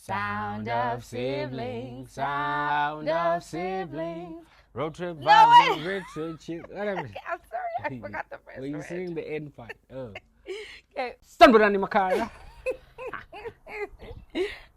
Sound of siblings, sound of siblings. Road trip No vibes way. and Richard Cheese. Whatever. I'm sorry, I forgot the first Well, you word. sing the end part. Oh. Okay. Stanbudani Makara.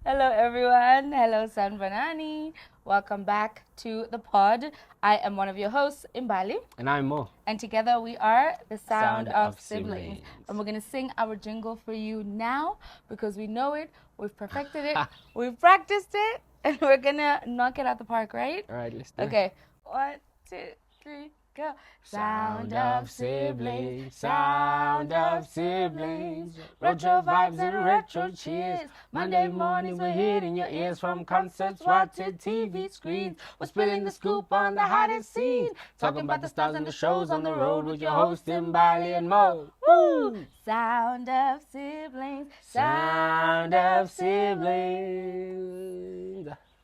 Hello, everyone. Hello, San Banani. Welcome back to the pod. I am one of your hosts, Imbali, And I'm Mo. and together we are the Sound, Sound of of Siblings. Siblings. And we're going to sing our jingle for you now because we know it, we've perfected it, we've practiced it, and we're going to knock it out the park, right? All right, let's do it. Okay. 1, 2, 3, go. Sound of siblings, sound of siblings. Retro vibes and retro cheers. Monday mornings we're hitting your ears from concerts, watching TV screens. We're spilling the scoop on the hottest scenes. Talking about the stars and the shows on the road with your host Imbali and Mo. Woo! Sound of siblings. Sound of siblings.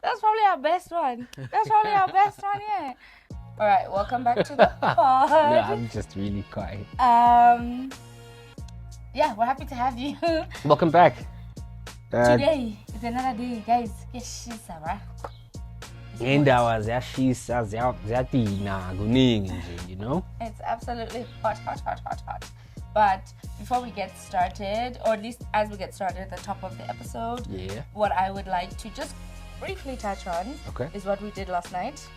That's probably our best one. Yeah. All right, welcome back to the pod. No, I'm just really quiet. Yeah, we're happy to have you. Welcome back. Today is another day, guys. Yes, she's right. Indawa ziyashisa ziyatina kuningi nje, you know. It's absolutely hot. But before we get started, or at least as we get started at the top of the episode, Yeah. what I would like to just briefly touch on Okay. is what we did last night.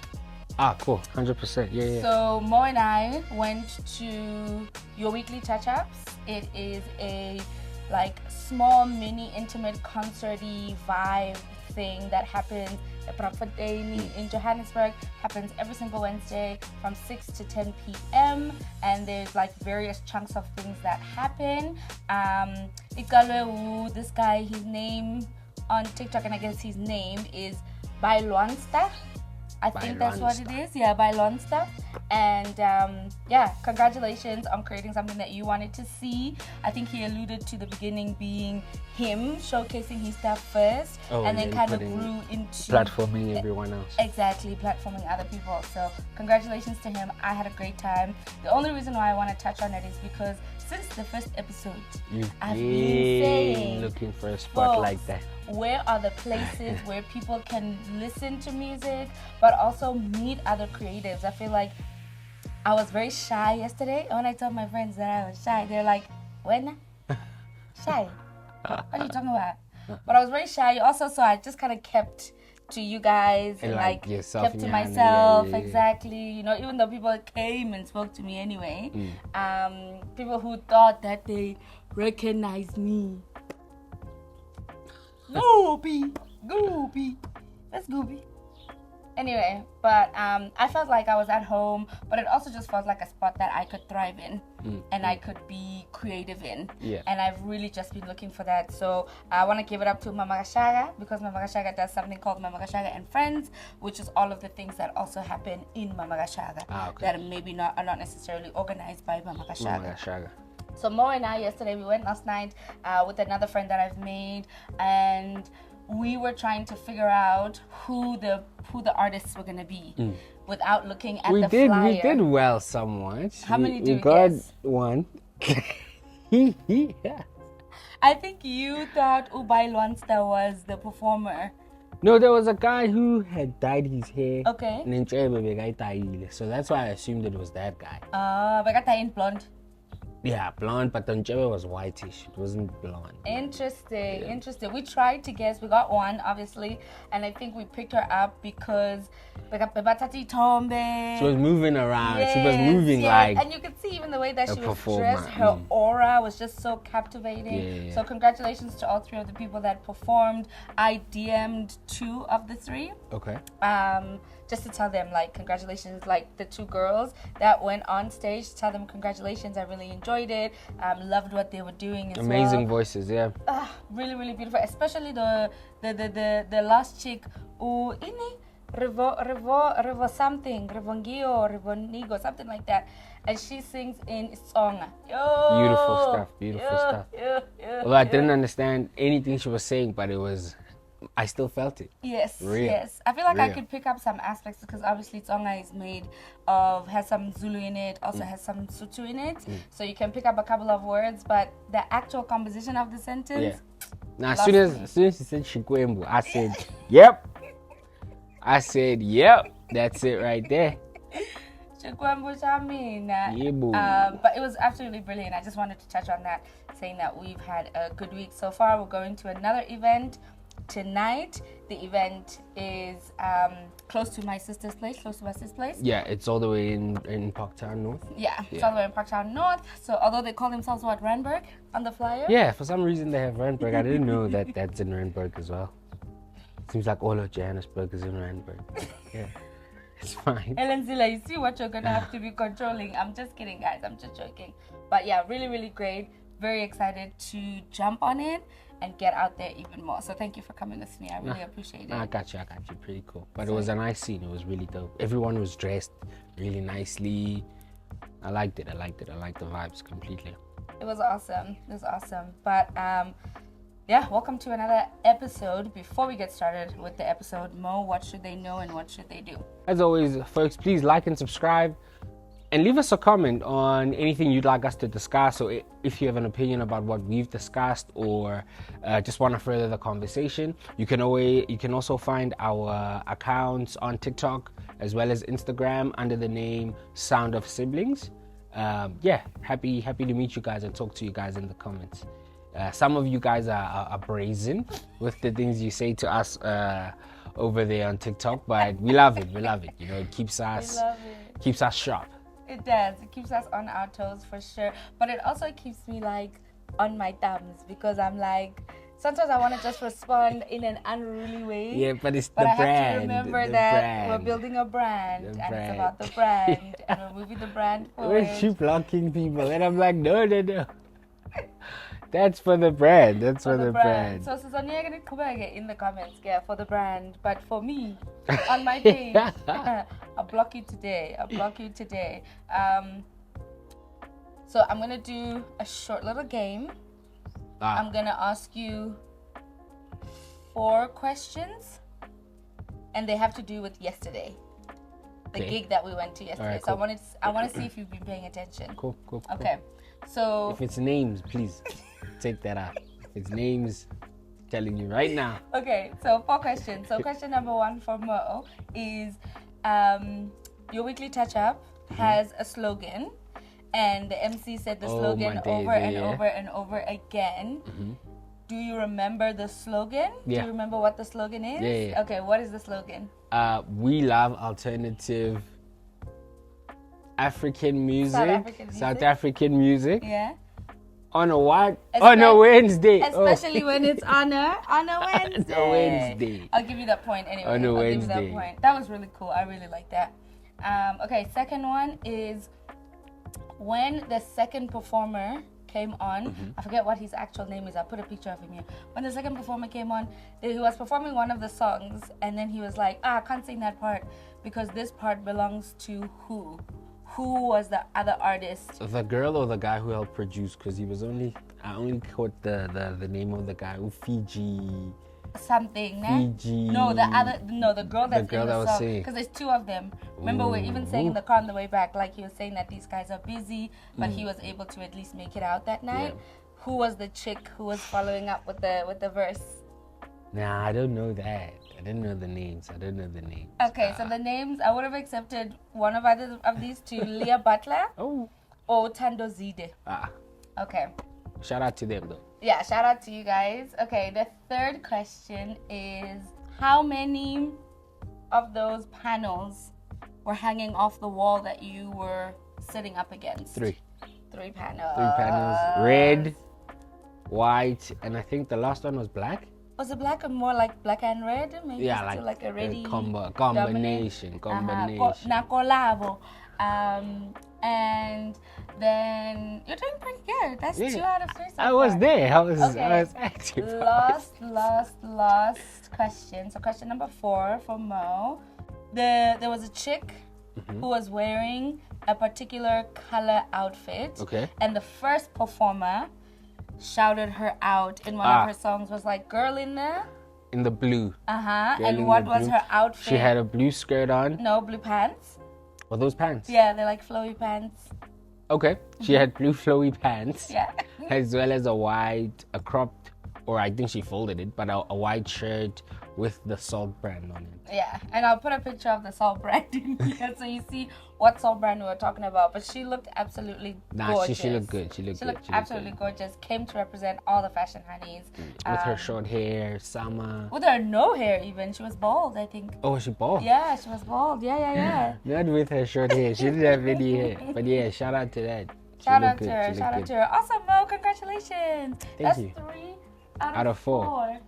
Ah, cool. 100%. Yeah. So Mo and I went to your weekly touch-ups. It is a like small mini intimate concerty vibe thing that happens at Braamfontein in Johannesburg. Happens every single Wednesday from 6 to 10 p.m. and there's like various chunks of things that happen. Ikalwe, this guy, his name on TikTok, and I guess his name is Bailwansta. I think that's what it is. Yeah, Bailwansta. And yeah, congratulations on creating something that you wanted to see. I think he alluded to the beginning being him showcasing his stuff first, and then kind of grew into platforming everyone else. Exactly, platforming other people. So congratulations to him. I had a great time. The only reason why I want to touch on it is because since the first episode, I've been saying, looking for a spot like that. Where are the places where people can listen to music but also meet other creatives? I feel like I was very shy yesterday. When I told my friends that I was shy, they're like, when? Shy? What are you talking about? But I was very shy also, so I just kind of kept to you guys and like kept to myself. Yeah. Exactly. You know, even though people came and spoke to me anyway, people who thought that they recognized me. Goopy. That's Goopy. Anyway, but I felt like I was at home, but it also just felt like a spot that I could thrive in and I could be creative in. Yeah. And I've really just been looking for that. So I want to give it up to Mama Gashaga because Mama Gashaga does something called Mama Gashaga and Friends, which is all of the things that also happen in Mama Gashaga that maybe are not necessarily organized by Mama Gashaga. So Mo and I yesterday, we went last night with another friend that I've made, and we were trying to figure out who the artists were gonna be without looking at the flyer. We did well somewhat. How many do we we got guess? One. I think you thought Ubai Lwansta was the performer. No, there was a guy who had dyed his hair. Okay. And then so that's why I assumed it was that guy. Bagata in blonde. Yeah, blonde, but Thembisa was whitish. It wasn't blonde. Interesting. We tried to guess. We got one, obviously, and I think we picked her up because she was moving around. Yes, she was moving like, and you could see even the way that she was performer. dressed. Her aura was just so captivating. Yeah. So congratulations to all three of the people that performed. I DM'd 2 of the 3. Okay. Just to tell them, like, congratulations, like the 2 girls that went on stage, to tell them congratulations. I really enjoyed it. Loved what they were doing as Amazing voices, yeah. Really, really beautiful. Especially the last chick, Revo something, Revonigo, something like that. And she sings in song. Beautiful stuff. Although I didn't understand anything she was saying, but I still felt it. Yes, Real. yes. I feel like I Real. could pick up some aspects because obviously Tsonga is has some Zulu in it, also has some Sotho in it. So you can pick up a couple of words, but the actual composition of the sentence, Now, as soon as she said Chikwembu, I said, yep. I said, yep. That's it right there. Chikwembu Chamina. Yeah, but it was absolutely brilliant. I just wanted to touch on that, saying that we've had a good week so far. We're going to another event tonight. The event is close to my sister's place. Yeah, it's all the way in Parktown North. Yeah, it's all the way in Parktown North. So although they call themselves Randburg on the flyer. Yeah, for some reason they have Randburg. I didn't know that that's in Randburg as well. Seems like all of Johannesburg is in Randburg. Yeah, it's fine. Ellen Zilla, you see what you're gonna have to be controlling. I'm just kidding, guys. I'm just joking. But yeah, really, really great. Very excited to jump on it and get out there even more. So thank you for coming with me. I really appreciate it. I got you. Pretty cool. But it was a nice scene. It was really dope. Everyone was dressed really nicely. I liked it. I liked the vibes completely. It was awesome. But yeah, welcome to another episode. Before we get started with the episode, Mo, what should they know and what should they do? As always, folks, please like and subscribe. And leave us a comment on anything you'd like us to discuss, or if you have an opinion about what we've discussed, or just want to further the conversation. You can also find our accounts on TikTok as well as Instagram under the name Sound of Siblings. Yeah, happy to meet you guys and talk to you guys in the comments. Some of you guys are brazen with the things you say to us over there on TikTok, but we love it. You know, it keeps us sharp. It does. It keeps us on our toes for sure. But it also keeps me like on my thumbs, because I'm like, sometimes I want to just respond in an unruly way. Yeah, but it's but the I brand. have to remember that we're building a brand, and it's about the brand, and we're moving the brand forward. We're keep blocking people, and I'm like, no. That's for the brand. So Susanna gonna come in the comments, yeah, for the brand. But for me, on my page, I'll block you today. So I'm gonna do a short little game. I'm gonna ask you 4 questions, and they have to do with yesterday, the gig that we went to yesterday. Right, cool. So I want to see if you've been paying attention. Cool. Okay, so if it's names, please take that out. If it's names, I'm telling you right now. Okay, so 4 questions. So question number 1 for Mo is, your weekly touch-up has a slogan, and the MC said the slogan over and over again. Mm-hmm. Do you remember the slogan? Yeah. Do you remember what the slogan is? Yeah. Okay, what is the slogan? We love alternative African music. South African music. Yeah. On a what? On a Wednesday. Especially when it's on a Wednesday. On a Wednesday. I'll give you that point anyway. On a Wednesday. Give you that point. That was really cool. I really like that. Okay, second one is, when the second performer came on, I forget what his actual name is. I put a picture of him here. When the second performer came on, he was performing one of the songs, and then he was like, I can't sing that part because this part belongs to who? Who was the other artist? The girl or the guy who helped produce? Because I only caught the name of the guy. Fiji. Something, Fiji. The girl that's in the song. Saying. Because there's 2 of them. Remember, we're even saying in the car on the way back, like he was saying that these guys are busy, but he was able to at least make it out that night. Yeah. Who was the chick who was following up with the verse? Nah, I don't know that. I didn't know the names. Okay, so the names, I would have accepted one of either of these 2, Leah Butler or Tando Zide. Okay. Shout out to them though. Yeah, shout out to you guys. Okay, the third question is, how many of those panels were hanging off the wall that you were sitting up against? 3. 3 panels. 3 panels. Red, white, and I think the last one was black. Was it black or more like black and red? Maybe like a ready combination. Nakolabo. And then you're doing pretty good. That's 2 out of 3 so I was there. I was active. Last question. So question number 4 for Mo. There was a chick who was wearing a particular color outfit. Okay. And the first performer shouted her out in one of her songs, was like, girl in the blue. And what was her outfit? She had a blue skirt on. No, blue pants. Were those pants? Yeah, they're like flowy pants. Okay. She had blue flowy pants. Yeah. As well as a cropped or I think she folded it, but a white shirt with the Salt brand on it. Yeah, and I'll put a picture of the Salt brand in here so you see what Salt brand we were talking about. But she looked absolutely gorgeous. She looked good. She looked absolutely gorgeous. Came to represent all the fashion honeys. With her short hair, summer. With her no hair even. She was bald, I think. Oh, was she bald? Yeah, she was bald. Yeah. Not with her short hair. She didn't have any hair. But yeah, shout out to that. Shout out to her. Awesome, Mo. Congratulations. Thank you. 3 out of 4.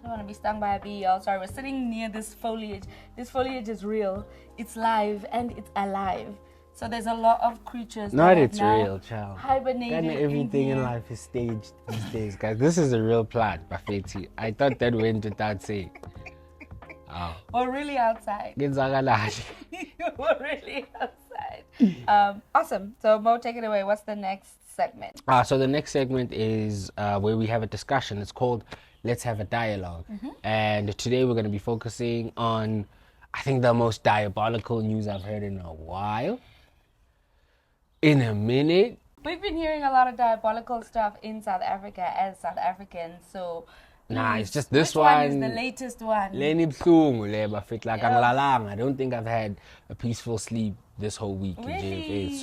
I don't want to be stung by a bee, y'all. Sorry, we're sitting near this foliage. This foliage is real. It's live and it's alive. So there's a lot of creatures. Not it's real, child. Hibernated. Everything in life is staged these days, guys. This is a real plant, Bafeti. I thought that went without saying. Oh. We're really outside. We're really outside. Awesome. So Mo, take it away. What's the next segment? So the next segment is where we have a discussion. It's called Let's Have a Dialogue. And today we're going to be focusing on, I think, the most diabolical news I've heard in a while. In a minute. We've been hearing a lot of diabolical stuff in South Africa as South Africans, so... Nah, it's just this one. Which one is the latest one? I don't think I've had a peaceful sleep this whole week in JFS.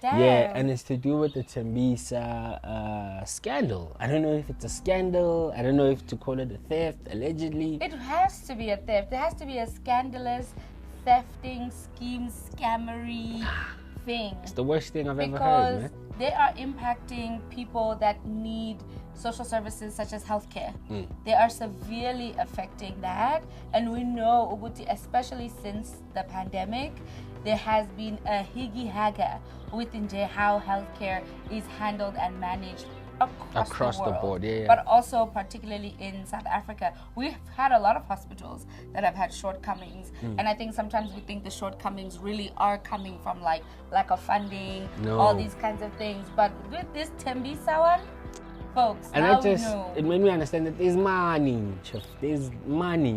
Damn. Yeah, and it's to do with the Thembisa scandal. I don't know if it's a scandal. I don't know if to call it a theft, allegedly. It has to be a theft. There has to be a scandalous, thefting, scheme, scammery thing. It's the worst thing I've ever heard, man. Because they are impacting people that need social services such as healthcare. They are severely affecting that. And we know, Uguti, especially since the pandemic, there has been a higgy-haga within how healthcare is handled and managed across the board, but also particularly in South Africa. We've had a lot of hospitals that have had shortcomings, and I think sometimes we think the shortcomings really are coming from like lack of funding, all these kinds of things. But with this Thembisa one, folks, and it made me understand that there's money,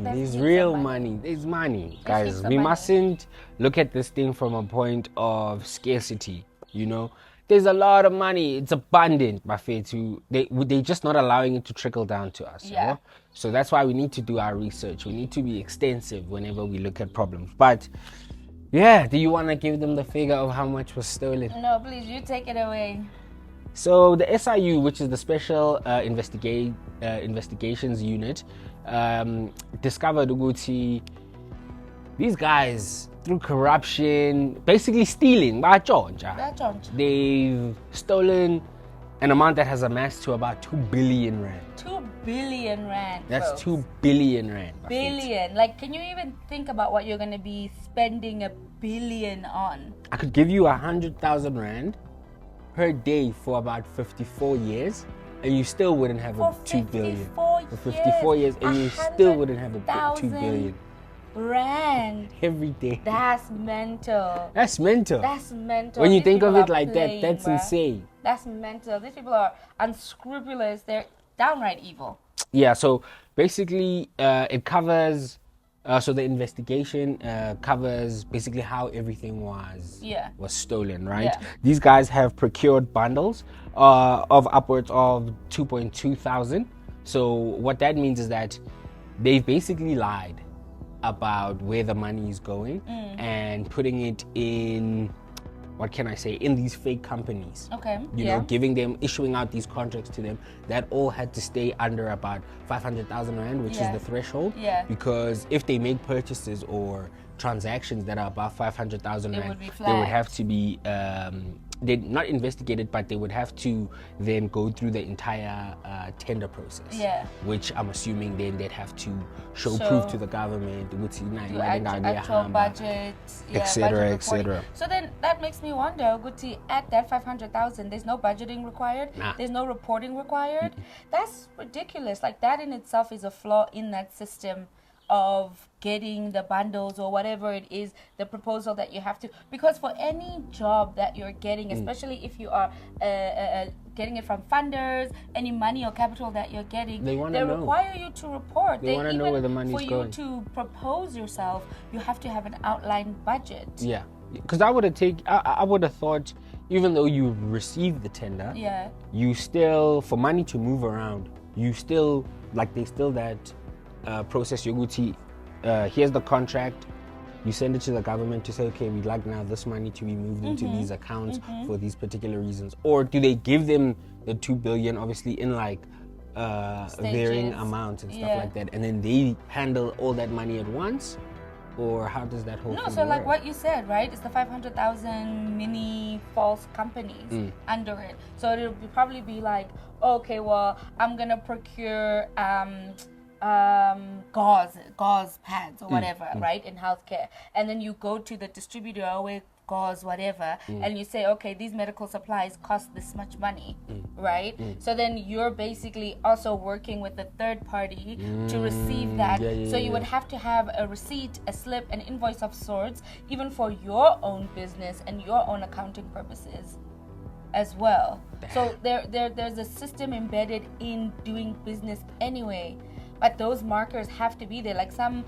there's real money, there's money. Guys, we mustn't look at this thing from a point of scarcity, you know. There's a lot of money. It's abundant, they're just not allowing it to trickle down to us. Yeah. You know? So that's why we need to do our research. We need to be extensive whenever we look at problems. But yeah, do you want to give them the figure of how much was stolen? No, please, you take it away. So the SIU, which is the Special Investigations Unit, discovered Uguti, these guys, through corruption, basically stealing, they've stolen an amount that has amassed to about 2 billion rand. 2 billion rand. That's folks. 2 billion rand. Billion. Like, can you even think about what you're going to be spending $1 billion on? I could give you 100,000 rand per day for about 54 years, and you still wouldn't have a 2 billion. For 54 years, and you still wouldn't have a 2 billion. Rand every day. That's mental. That's mental. When you think of it like that, that's insane. That's mental. These people are unscrupulous. They're downright evil. Yeah, so basically it covers so the investigation covers basically how everything was stolen, right? Yeah. These guys have procured bundles of upwards of 2.2 thousand. So what that means is that they've basically lied about where the money is going and putting it in, what can I say, in these fake companies. Okay. You know, issuing out these contracts to them that all had to stay under about 500,000 rand, which is the threshold. Yeah. Because if they make purchases or transactions that are above 500,000 rand, they would have to be they're not investigated, but they would have to then go through the entire tender process. Yeah. Which I'm assuming then they'd have to show proof to the government, actual budget, etc., etc. So then that makes me wonder, Guti, at that 500,000, there's no budgeting required, there's no reporting required. That's ridiculous. Like, that in itself is a flaw in that system of getting the bundles or whatever it is, the proposal that you have to, because for any job that you're getting, especially if you are getting it from funders, any money or capital that you're getting, they require you to report. They want to know where the money's going. For you to propose yourself, you have to have an outlined budget. Yeah, because I would have thought, even though you receive the tender, Yeah. you still, for money to move around, you still, like, they still that process yoguti, here's the contract, you send it to the government to say, okay, we'd like now this money to be moved into these accounts for these particular reasons. Or do they give them the 2 billion, obviously, in like varying amounts and stuff like that, and then they handle all that money at once? Or how does that whole thing so work? like what you said, right? It's the 500,000 mini false companies under it. So it'll probably be like, okay, well, I'm gonna procure gauze pads or whatever, right, in healthcare, and then you go to the distributor with gauze whatever, and you say, okay, these medical supplies cost this much money, right? So then you're basically also working with a third party to receive that. So you would have to have a receipt, a slip, an invoice of sorts, even for your own business and your own accounting purposes as well. So there's a system embedded in doing business anyway. But those markers have to be there. Like some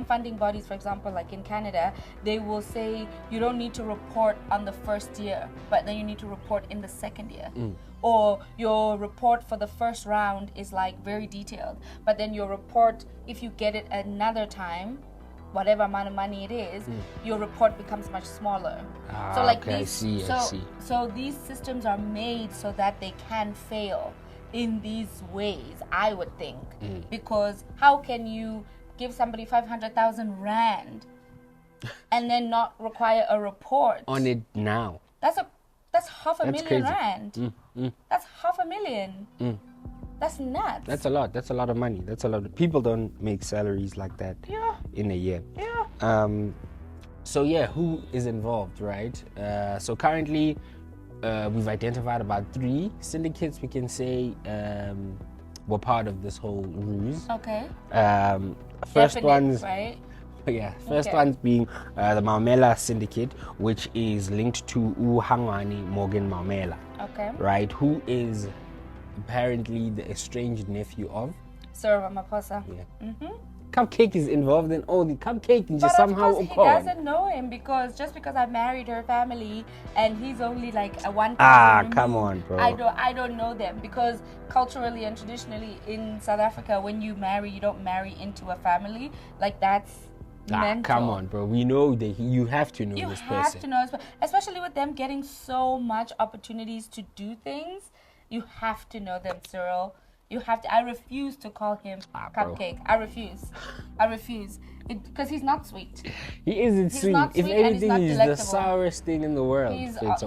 funding bodies, for example, like in Canada, they will say you don't need to report on the first year, but then you need to report in the second year. Or your report for the first round is like very detailed, but then your report, if you get it another time, whatever amount of money it is, your report becomes much smaller. So like okay, I see. So these systems are made so that they can fail in these ways, I would think, because how can you give somebody 500,000 rand and then not require a report on it now? That's half a million crazy. rand. That's half a million. That's nuts. That's a lot. That's a lot of money. That's a lot of people don't make salaries like that in a year. So yeah, who is involved, right? So currently, we've identified about 3 syndicates we can say were part of this whole ruse. Okay. First Definite, one's right? First one's being the Maumela syndicate, which is linked to Uhangwani Morgan Maumela. Okay. Right, who is apparently the estranged nephew of Sir Ramaphosa. Cupcake is involved in all the Cupcake and just But somehow of course he doesn't know him, because just because I married her family and he's only like a one person come removed, on, bro. I don't know them, because culturally and traditionally in South Africa, when you marry, you don't marry into a family. Like that's mental. Come on, bro. We know that you have to know this person. You have to know, especially with them getting so much opportunities to do things. You have to know them, Cyril. You have to. I refuse to call him Cupcake. I refuse. Because he's not sweet. He isn't he's sweet. Not If sweet, anything, he's delectable. the sourest thing in the world. He's He's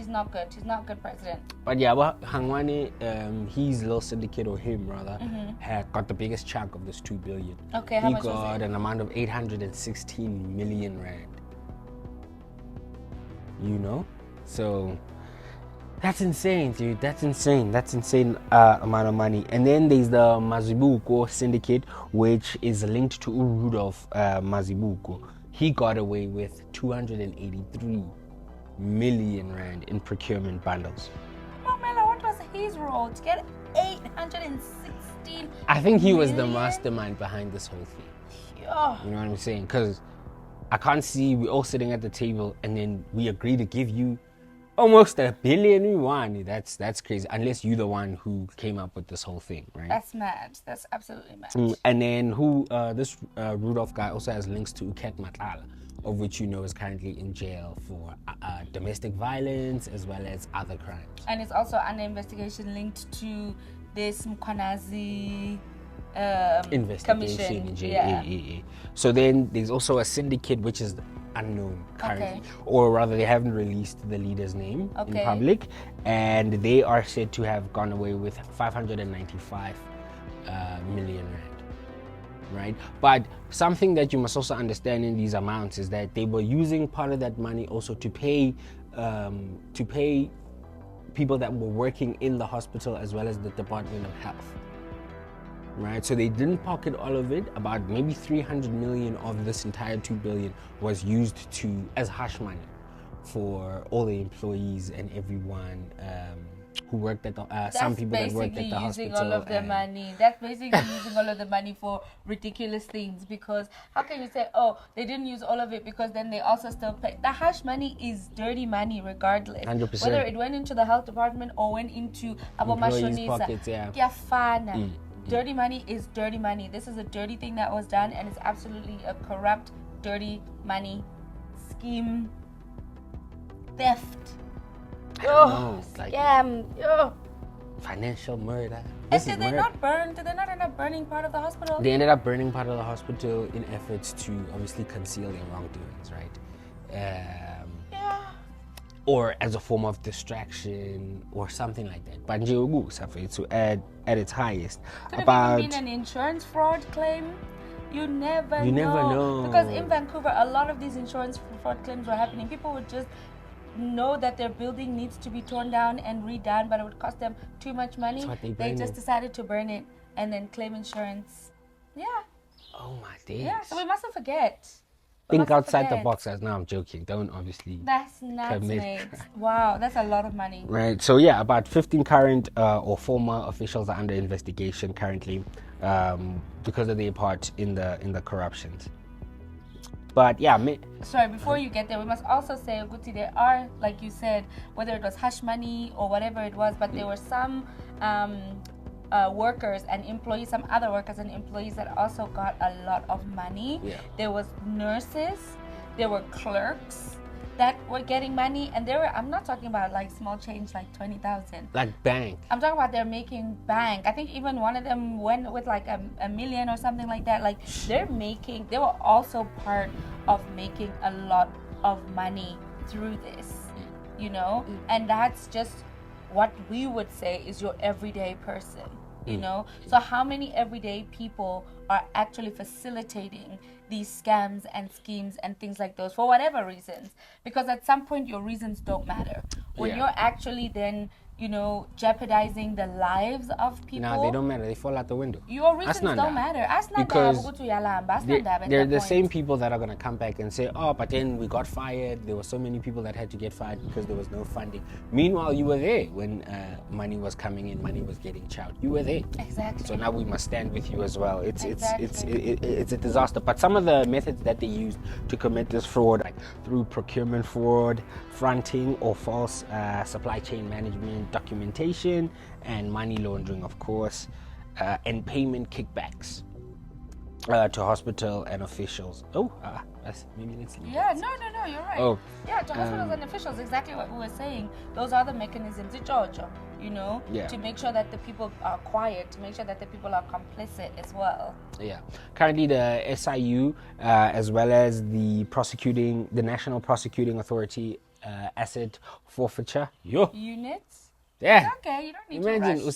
not good. He's not a good president. But yeah, Hangwani, his little syndicate, or him rather, had got the biggest chunk of this 2 billion. Okay, how he much was got it? an amount of 816 million rand. You know, so. That's insane, dude. That's insane. That's insane amount of money. And then there's the Mazibuko syndicate, which is linked to Rudolph Mazibuko. He got away with 283 million rand in procurement bundles. Mamela, what was his role to get 816? I think he was the mastermind behind this whole thing. Yeah. You know what I'm saying? Because I can't see we're all sitting at the table and then we agree to give you almost $1 billion we won. That's crazy. Unless you're the one who came up with this whole thing, right? That's mad. That's absolutely mad. And then this Rudolph guy also has links to Uket Matlala, of which you know is currently in jail for domestic violence as well as other crimes. And it's also under investigation linked to this Mkwanazi investigation. Commission. So then there's also a syndicate which is unknown currently, or rather they haven't released the leader's name in public, and they are said to have gone away with 595 million rand, right? But something that you must also understand in these amounts is that they were using part of that money also to pay people that were working in the hospital as well as the Department of Health. Right, so they didn't pocket all of it. About maybe 300 million of this entire 2 billion was used as hush money for all the employees and everyone who worked at the some people that worked at the hospital. All of the money. That's basically using all of the money for ridiculous things, because how can you say, oh, they didn't use all of it, because then they also still pay. The hush money is dirty money regardless. 100%. Whether it went into the health department or went into employees' pockets, Dirty money is dirty money. This is a dirty thing that was done, and it's absolutely a corrupt, dirty money scheme. Theft. Scam. Financial murder. And did they not end up burning part of the hospital? They ended up burning part of the hospital in efforts to obviously conceal their wrongdoings, right? Or as a form of distraction or something like that. But to add at its highest. Could have even been an insurance fraud claim. You never know. Because in Vancouver, a lot of these insurance fraud claims were happening. People would just know that their building needs to be torn down and redone, but it would cost them too much money. They just decided to burn it and then claim insurance. Yeah. Oh my days. Yeah, so we mustn't forget. Think outside the box. As now I'm joking. Don't obviously. That's nuts, mate. Wow, that's a lot of money. Right. So yeah, about 15 current or former officials are under investigation currently because of their part in the corruptions. But yeah, sorry, before you get there, we must also say, Guti, there are, like you said, whether it was hush money or whatever it was, but there were some workers and employees, some other workers and employees that also got a lot of money. Yeah. There was nurses, there were clerks that were getting money, and I'm not talking about like small change like 20,000. Like bank. I'm talking about they're making bank. I think even one of them went with like a million or something like that. Like they were also part of making a lot of money through this, you know? And that's just what we would say is your everyday person, you know? So how many everyday people are actually facilitating these scams and schemes and things like those for whatever reasons? Because at some point your reasons don't matter. When you're actually then, you know, jeopardizing the lives of people. No, they don't matter. They fall out the window. Your reasons don't matter. Because they're the same people that are going to come back and say, oh, but then we got fired. There were so many people that had to get fired because there was no funding. Meanwhile, you were there when money was coming in, money was getting chowed. You were there. Exactly. So now we must stand with you as well. It's a disaster. But some of the methods that they used to commit this fraud, like through procurement fraud, fronting or false supply chain management, documentation, and money laundering, of course, and payment kickbacks to hospital and officials. Maybe let's leave. Yeah, no, you're right. Yeah, to hospitals and officials, exactly what we were saying. Those are the mechanisms, you know, to make sure that the people are quiet, to make sure that the people are complicit as well. Yeah. Currently, the SIU, as well as the National Prosecuting Authority, asset forfeiture units. Yeah. Okay, you don't need Imagine to rush.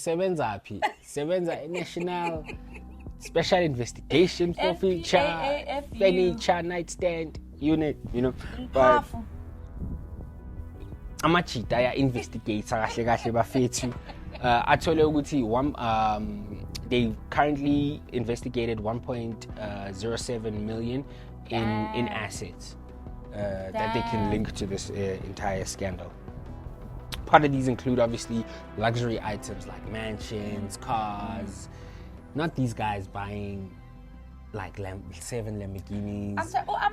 Sebenza National Special Investigation Forfeiture, Furniture Nightstand Unit, you know. But amachita ya investigate kahle kahle bafethu. Athole ukuthi they currently investigated 1.07 million in assets that they can link to this entire scandal. Part of these include obviously luxury items like mansions, cars. Not these guys buying like 7 Lamborghinis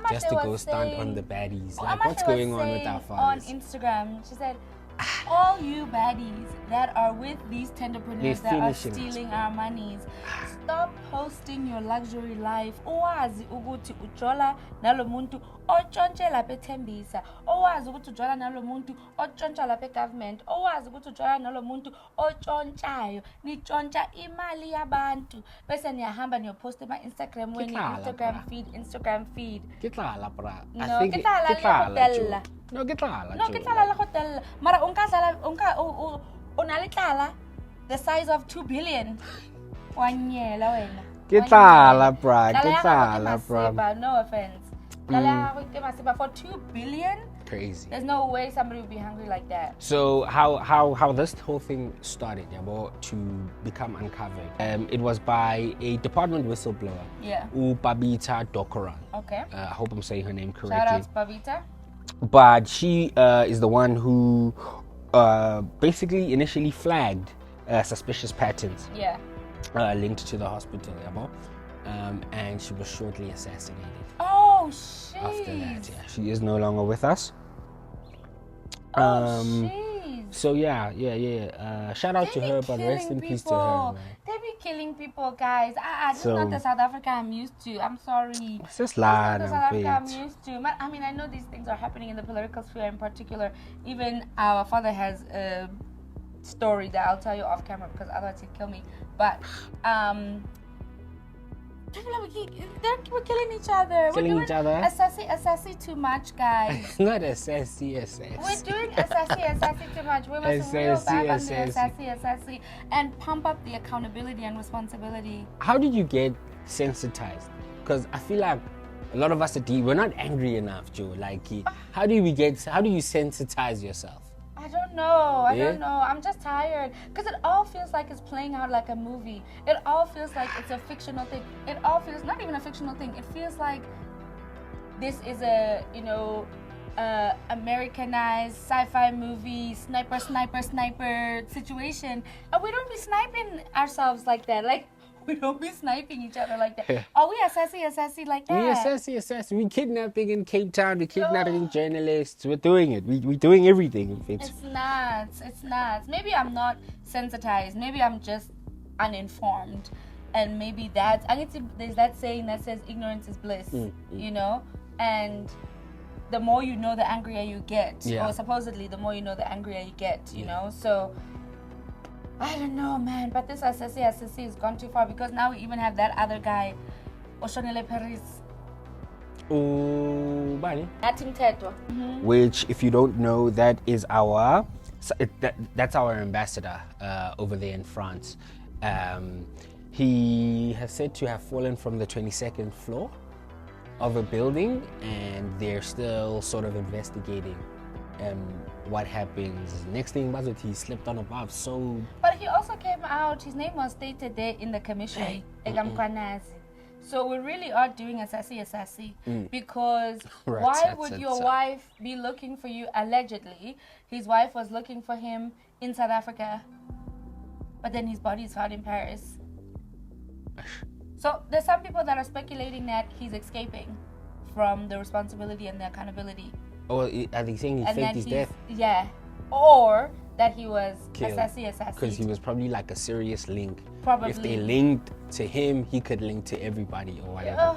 just to go stunt on the baddies. Like, what's going on with our fathers? On Instagram, she said, all you baddies that are with these tenderpreneurs that are stealing our monies, stop posting your luxury life. Owazi ukuthi ujola nalo muntu otshontshe lapha eThembisa. Owazi ukuthi ujola nalo muntu otshontsha lapha egovernment. Owazi ukuthi ujola nalo muntu otshontshayo. Nitshontsha imali yabantu. Bese niyahamba niyopost ema Instagram when Instagram feed. Kitlala bra. No, kitlala. No, kitlala. No, kitlala la hotel. Mara unalitlala the size of 2 billion. Wanyela wena. Kitlala bra. No offense. For 2 billion? Crazy. There's no way somebody would be hungry like that. So how this whole thing started, to become uncovered. It was by a department whistleblower. Yeah. Babita Dokoran. Okay. I hope I'm saying her name correctly. Shout out to Babita. But she is the one who basically initially flagged suspicious patterns Yeah. linked to the hospital, and she was shortly assassinated. Oh, shit. After that, yeah, she is no longer with us. So yeah. Shout out to her, but rest in peace to her, man. They be killing people, guys. This is not the South Africa I'm used to. I'm sorry. It's just lying. This is not the South Africa I'm used to. I mean, I know these things are happening in the political sphere in particular. Even our father has a story that I'll tell you off camera because otherwise he'd kill me. But we're killing each other. We're doing assassi too much, guys. Not assassi. We're doing assassi too much. We must reel back on the assassi and pump up the accountability and responsibility. How did you get sensitized? Because I feel like a lot of us we're not angry enough, Joe. Like, how do you sensitize yourself? I don't know. I'm just tired because it all feels like it's playing out like a movie. It all feels like it's a fictional thing. It all feels not even a fictional thing. It feels like this is a Americanized sci-fi movie sniper situation, and we don't be sniping ourselves like that. Like, we don't be sniping each other like that. Are we assassi like that? We assassi. We kidnapping in Cape Town. We kidnapping journalists. We're doing it. We're doing everything. It's nuts. Maybe I'm not sensitized. Maybe I'm just uninformed. And maybe there's that saying that says ignorance is bliss, you know? And the more you know, the angrier you get. Yeah. Or supposedly, the more you know, the angrier you get, you know? So I don't know, man, but this assassi has gone too far because now we even have that other guy, Oshonele Paris. Oh, Bani. Atim Tetwa. Which, if you don't know, that's our ambassador over there in France. He has said to have fallen from the 22nd floor of a building, and they're still sort of investigating what happens. Next thing was that he slept on above. So, but he also came out. His name was stated there in the commission. So we really are doing assassi because why would your wife be looking for you? Allegedly, his wife was looking for him in South Africa, but then his body is found in Paris. So there's some people that are speculating that he's escaping from the responsibility and the accountability. Or are they saying he faked his death? Yeah. Or that he was assassi. Because he was probably like a serious link. Probably. If they linked to him, he could link to everybody or whatever.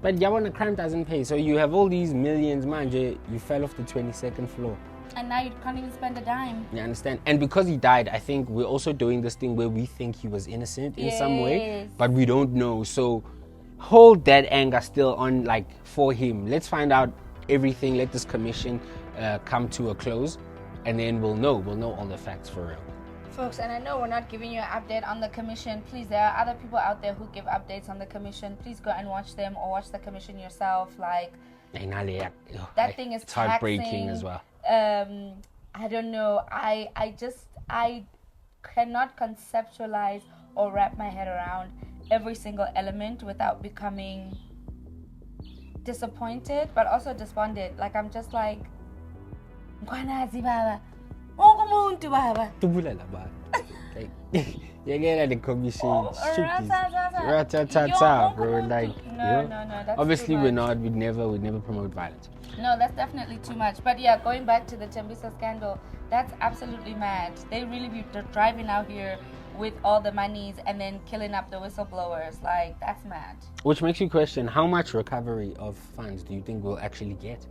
But Yawana, crime doesn't pay. So you have all these millions, man. You fell off the 22nd floor. And now you can't even spend a dime. You understand? And because he died, I think we're also doing this thing where we think he was innocent in some way. But we don't know. So hold that anger still on, like, for him. Let's find out everything. Let this commission come to a close, and then we'll know all the facts for real, folks. And I know we're not giving you an update on the commission. Please, there are other people out there who give updates on the commission. Please go and watch them or watch the commission yourself. Like, that thing is heartbreaking as well. I don't know. I cannot conceptualize or wrap my head around every single element without becoming disappointed, but also despondent. Like, I'm just like, Nkwana baba, umuntu baba. Tubulala baba. Yeah, the commission. Ratatata, bro. Like, no, that's obviously we'd never promote violence. No, that's definitely too much. But yeah, going back to the Thembisa scandal, that's absolutely mad. They really be driving out here with all the monies and then killing up the whistleblowers. Like, that's mad. Which makes you question, how much recovery of funds do you think we'll actually get?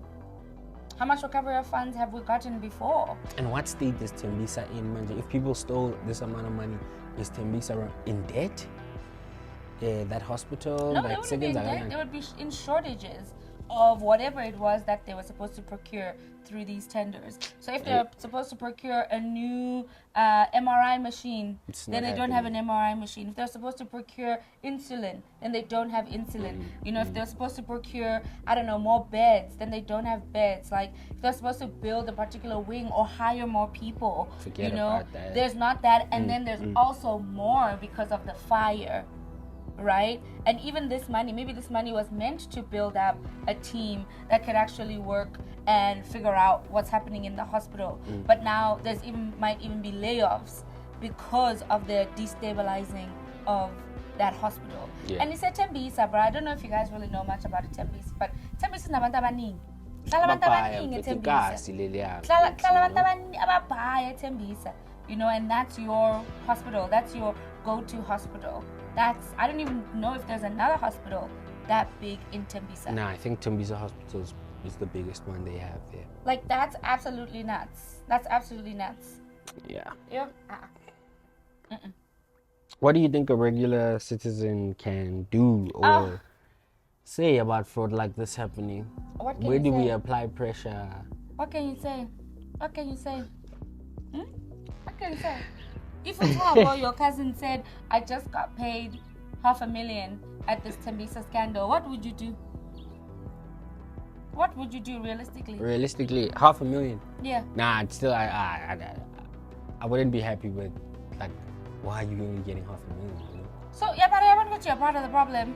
How much recovery of funds have we gotten before? And what state is Thembisa in, Manje? If people stole this amount of money, is Thembisa in debt? That hospital? No, they wouldn't be in debt. They would be in shortages of whatever it was that they were supposed to procure through these tenders. So if they're supposed to procure a new MRI machine, then they don't have an MRI machine. If they're supposed to procure insulin, then they don't have insulin. You know, if they're supposed to procure, I don't know, more beds, then they don't have beds. Like, if they're supposed to build a particular wing or hire more people, Forget about that. There's not that. And then there's also more because of the fire. right? And even this money, maybe this money was meant to build up a team that could actually work and figure out what's happening in the hospital. But now might even be layoffs because of the destabilizing of that hospital. Yeah. And it's a Thembisa, bro. I don't know if you guys really know much about Thembisa, but Thembisa is nabantu abaningi. You know, and that's your hospital. That's your go-to hospital. I don't even know if there's another hospital that big in Thembisa. Nah, I think Thembisa Hospital is the biggest one they have there. Like, that's absolutely nuts. That's absolutely nuts. Yeah. Yeah. What do you think a regular citizen can do or say about fraud like this happening? Where do we apply pressure? What can you say? What can you say? What can you say? If your cousin said, I just got paid $500,000 at this Thembisa scandal, what would you do? What would you do realistically? Realistically, $500,000? Yeah. Nah, still, I wouldn't be happy with, like, why are you only getting $500,000? You know? So, yeah, but I haven't got you a part of the problem.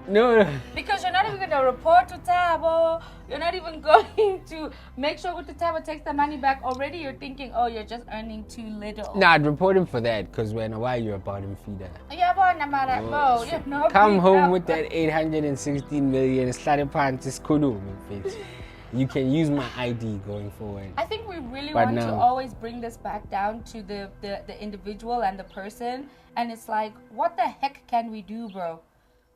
No. Because you're not even going to report to Tabo. You're not even going to make sure that Tabo takes the money back. Already you're thinking, oh, you're just earning too little. Nah, I'd report him for that, because when a while you're a bottom feeder. Yeah, but no, come home with that 816 million, you can use my ID going forward. I think we really want to always bring this back down to the individual and the person. And it's like, what the heck can we do, bro?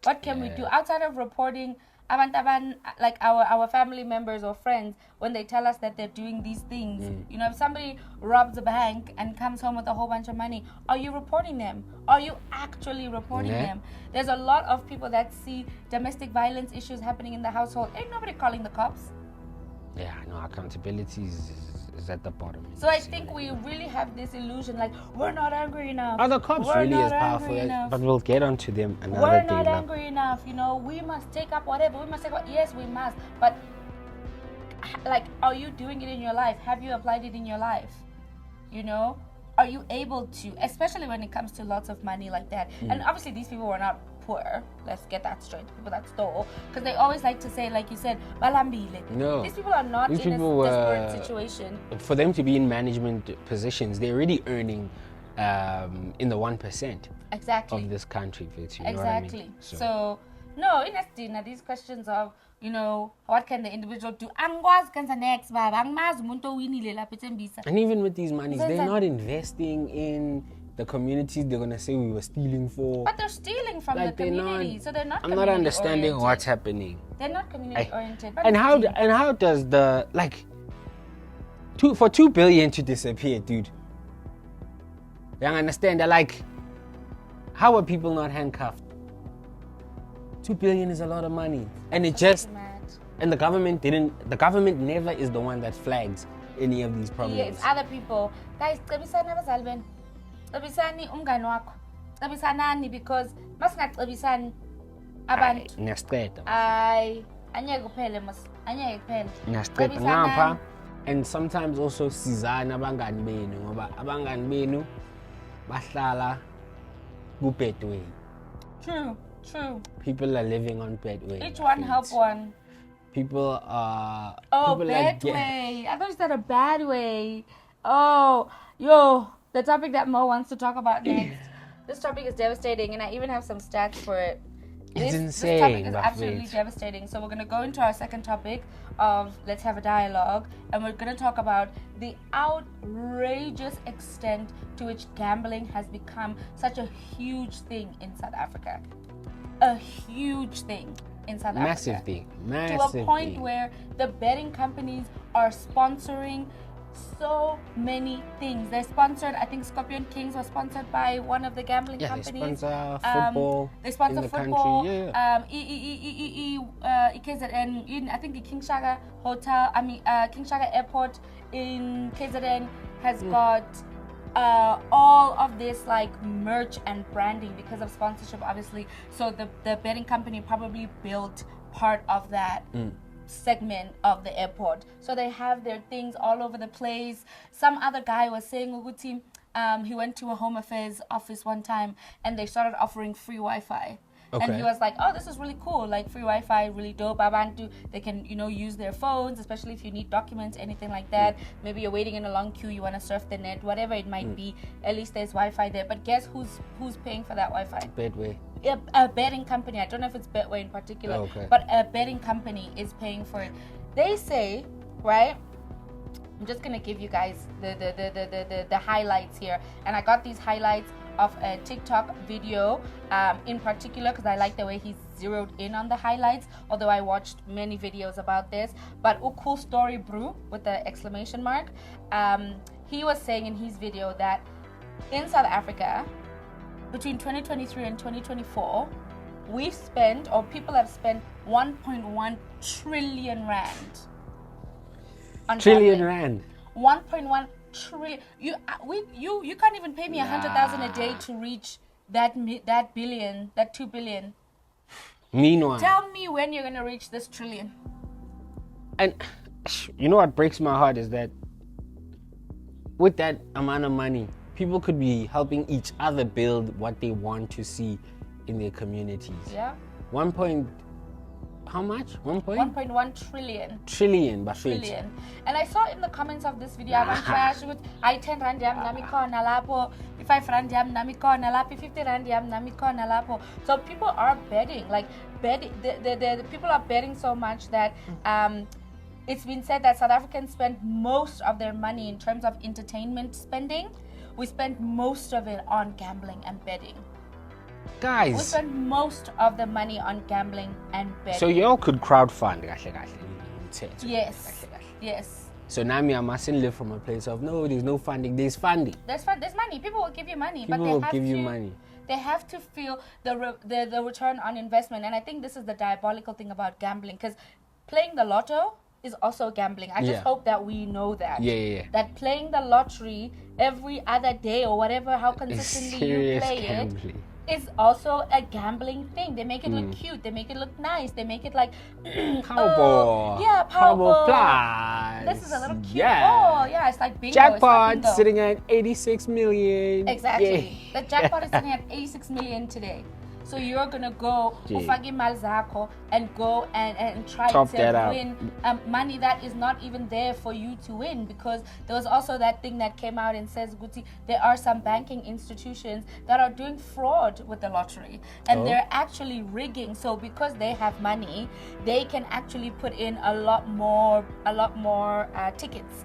What can we do outside of reporting like our family members or friends when they tell us that they're doing these things? You know, if somebody robs a bank and comes home with a whole bunch of money, are you reporting them? Are you actually reporting them? There's a lot of people that see domestic violence issues happening in the household. Ain't nobody calling the cops. Yeah, no, accountability is at the bottom. So I think we really have this illusion, like, we're not angry enough. Are the cops really as powerful? But we'll get onto them another day. We're not angry enough, you know. We must take up whatever. Yes, we must. But, like, are you doing it in your life? Have you applied it in your life? You know? Are you able to, especially when it comes to lots of money like that? And obviously these people were not poor. Let's get that straight. People that stole, because they always like to say, like you said, balambile. No, these people are not in a desperate situation. For them to be in management positions, they're already earning in the 1% of this country. You know what I mean? So no, in Estina, these questions of, you know, what can the individual do? And even with these monies, they're not investing in the communities they're gonna say we were stealing for. But they're stealing from the community, so they're not. I'm not understanding what's happening. They're not community oriented. And how does the for 2 billion to disappear, dude? You understand? They're like, how are people not handcuffed? 2 billion is a lot of money, and it just and the government didn't. The government never is the one that flags any of these problems. Yeah, it's other people. Guys, Cebisani umngani wakho. Cebisanani, because masingacebisani abantu niyasiqeda. Anyeke kuphele niyasiqeda ngapha. And sometimes also sizana abangani benu ngoba abangani benu bahlala ku Betway. True. People are living on Betway. Each one help one. People are Betway. I thought you said a bad way. Oh, yo. The topic that Mo wants to talk about next. This topic is devastating, and I even have some stats for it. It's insane. This topic is absolutely devastating. So we're going to go into our second topic of Let's Have a Dialogue, and we're going to talk about the outrageous extent to which gambling has become such a huge thing in South Africa. A huge thing in South Africa. Massive thing. To a point where the betting companies are sponsoring so many things. They're sponsored, I think Scorpion Kings was sponsored by one of the gambling companies. They sponsor football. They sponsor in the football. Country. KZN, I think the King Shaka Hotel, King Shaka Airport in KZN has got all of this like merch and branding because of sponsorship, obviously. So the betting company probably built part of that segment of the airport. So they have their things all over the place. Some other guy was saying, he went to a home affairs office one time and they started offering free Wi-Fi. And he was like, oh, this is really cool, like free Wi-Fi, really dope. Abantu, they can, use their phones, especially if you need documents, anything like that. Maybe you're waiting in a long queue, you want to surf the net, whatever it might be. At least there's Wi-Fi there. But guess who's paying for that Wi-Fi? Betway. A betting company. I don't know if it's Betway in particular, but a betting company is paying for it. They say, right? I'm just gonna give you guys the highlights here, and I got these highlights of a TikTok video in particular because I like the way he's zeroed in on the highlights, although I watched many videos about this. But cool story brew with the exclamation mark. He was saying in his video that in South Africa between 2023 and 2024 we've spent, or people have spent, 1.1 trillion rand on Trillion gambling. rand. 1.1 trillion. You can't even pay me 100,000 a day to reach that billion, that 2 billion. Meanwhile, Tell me when you're gonna reach this trillion. and you know what breaks my heart is that with that amount of money, people could be helping each other build what they want to see in their communities. Yeah. How much? 1.1 trillion. Trillion. Trillion. And I saw in the comments of this video, I 10 rand yam nami khona lapho, 5 rand yam nami khona lapho, 50 rand yam nami khona lapho. So people are betting, the people are betting so much that it's been said that South Africans spend most of their money in terms of entertainment spending. We spend most of it on gambling and betting. Guys, we spend most of the money on gambling and betting. So y'all could crowdfund. Yes. So now I mustn't live from a place of no, there's no funding. There's funding. There's money. People will give you money. Money. They have to feel the return on investment. And I think this is the diabolical thing about gambling, because playing the lotto is also gambling. I just hope that we know that. Yeah. That playing the lottery every other day or whatever, how consistently you play gambling. It's also a gambling thing. They make it look cute. They make it look nice. They make it like Powerball. Powerball Plus. This is a little cute. Yeah. Oh, yeah, it's like bingo. Jackpot sitting at 86 million. Exactly. The jackpot is sitting at 86 million today. So you're gonna go ufake imali zakho and go and try to win money that is not even there for you to win, because there was also that thing that came out and says, Guti, there are some banking institutions that are doing fraud with the lottery, and they're actually rigging. So because they have money, they can actually put in a lot more tickets,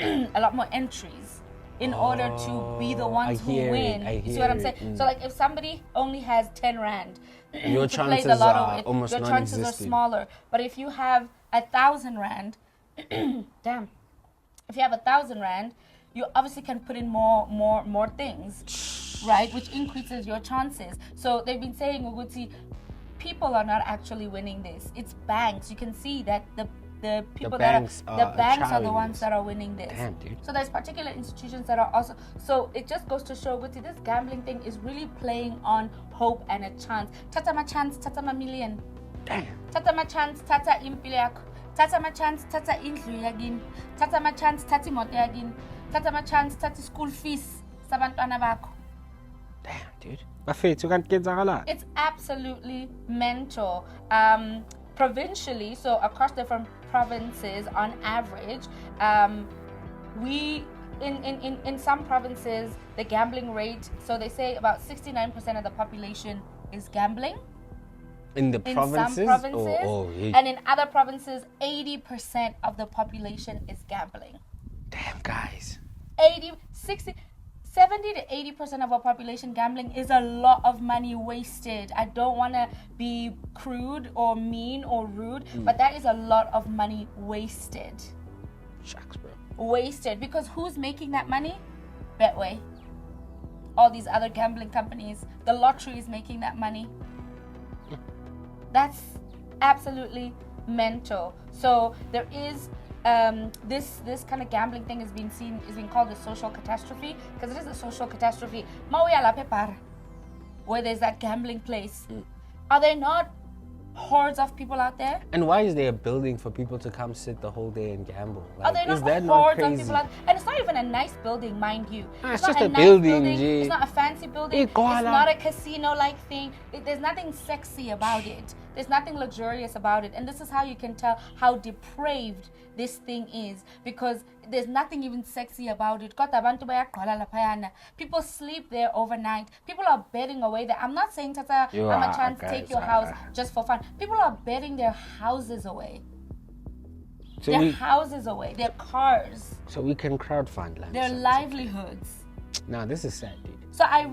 a lot more entries, in order to be the ones who win. You see what I'm saying? So like if somebody only has 10 rand your to play chances the lotto, are almost your chances are smaller. But if you have 1,000 rand, damn, if you have 1,000 rand, you obviously can put in more things, right? Which increases your chances. So they've been saying, Uguti, people are not actually winning this. It's banks. You can see that the banks are the ones that are winning this. Damn, dude. So there's particular institutions that are also. So it just goes to show, Guti, this gambling thing is really playing on hope and a chance. Tata ma chance, tata ma million. Damn. Tata ma chance, tata impilo yakho. Tata ma chance, tata indlu yagini. Tata ma chance, tata imoto yagini. Tata ma chance, tata school fees sabantwana bakho. Damn, dude. Bafethu kanti kenzakala. It's absolutely mental. Provincially, so across different provinces on average, we in some provinces the gambling rate, so they say about 69% of the population is gambling in provinces? Some provinces, and in other provinces 80% of the population is gambling. Damn, guys. 70 to 80% of our population gambling is a lot of money wasted. I don't want to be crude or mean or rude, but that is a lot of money wasted. Shucks, bro. Wasted. Because who's making that money? Betway. All these other gambling companies. The lottery is making that money. That's absolutely mental. So there is this kind of gambling thing is being called a social catastrophe, because it is a social catastrophe. Where there's that gambling place, are there not hordes of people out there. And why is there a building for people to come sit the whole day and gamble? Like, there is not that hordes not crazy? of people out, and it's not even a nice building, mind you. It's not just a nice building, It's not a fancy building. It's not a casino-like thing. There's nothing sexy about it. There's nothing luxurious about it. And this is how you can tell how depraved this thing is, because there's nothing even sexy about it. People sleep there overnight. People are betting away there. I'm not saying, Tata, I'm a chance to take your house just for fun. People are betting their houses away. So their houses away, their cars. So we can crowdfund land. Their livelihoods. No, this is sad, dude. So I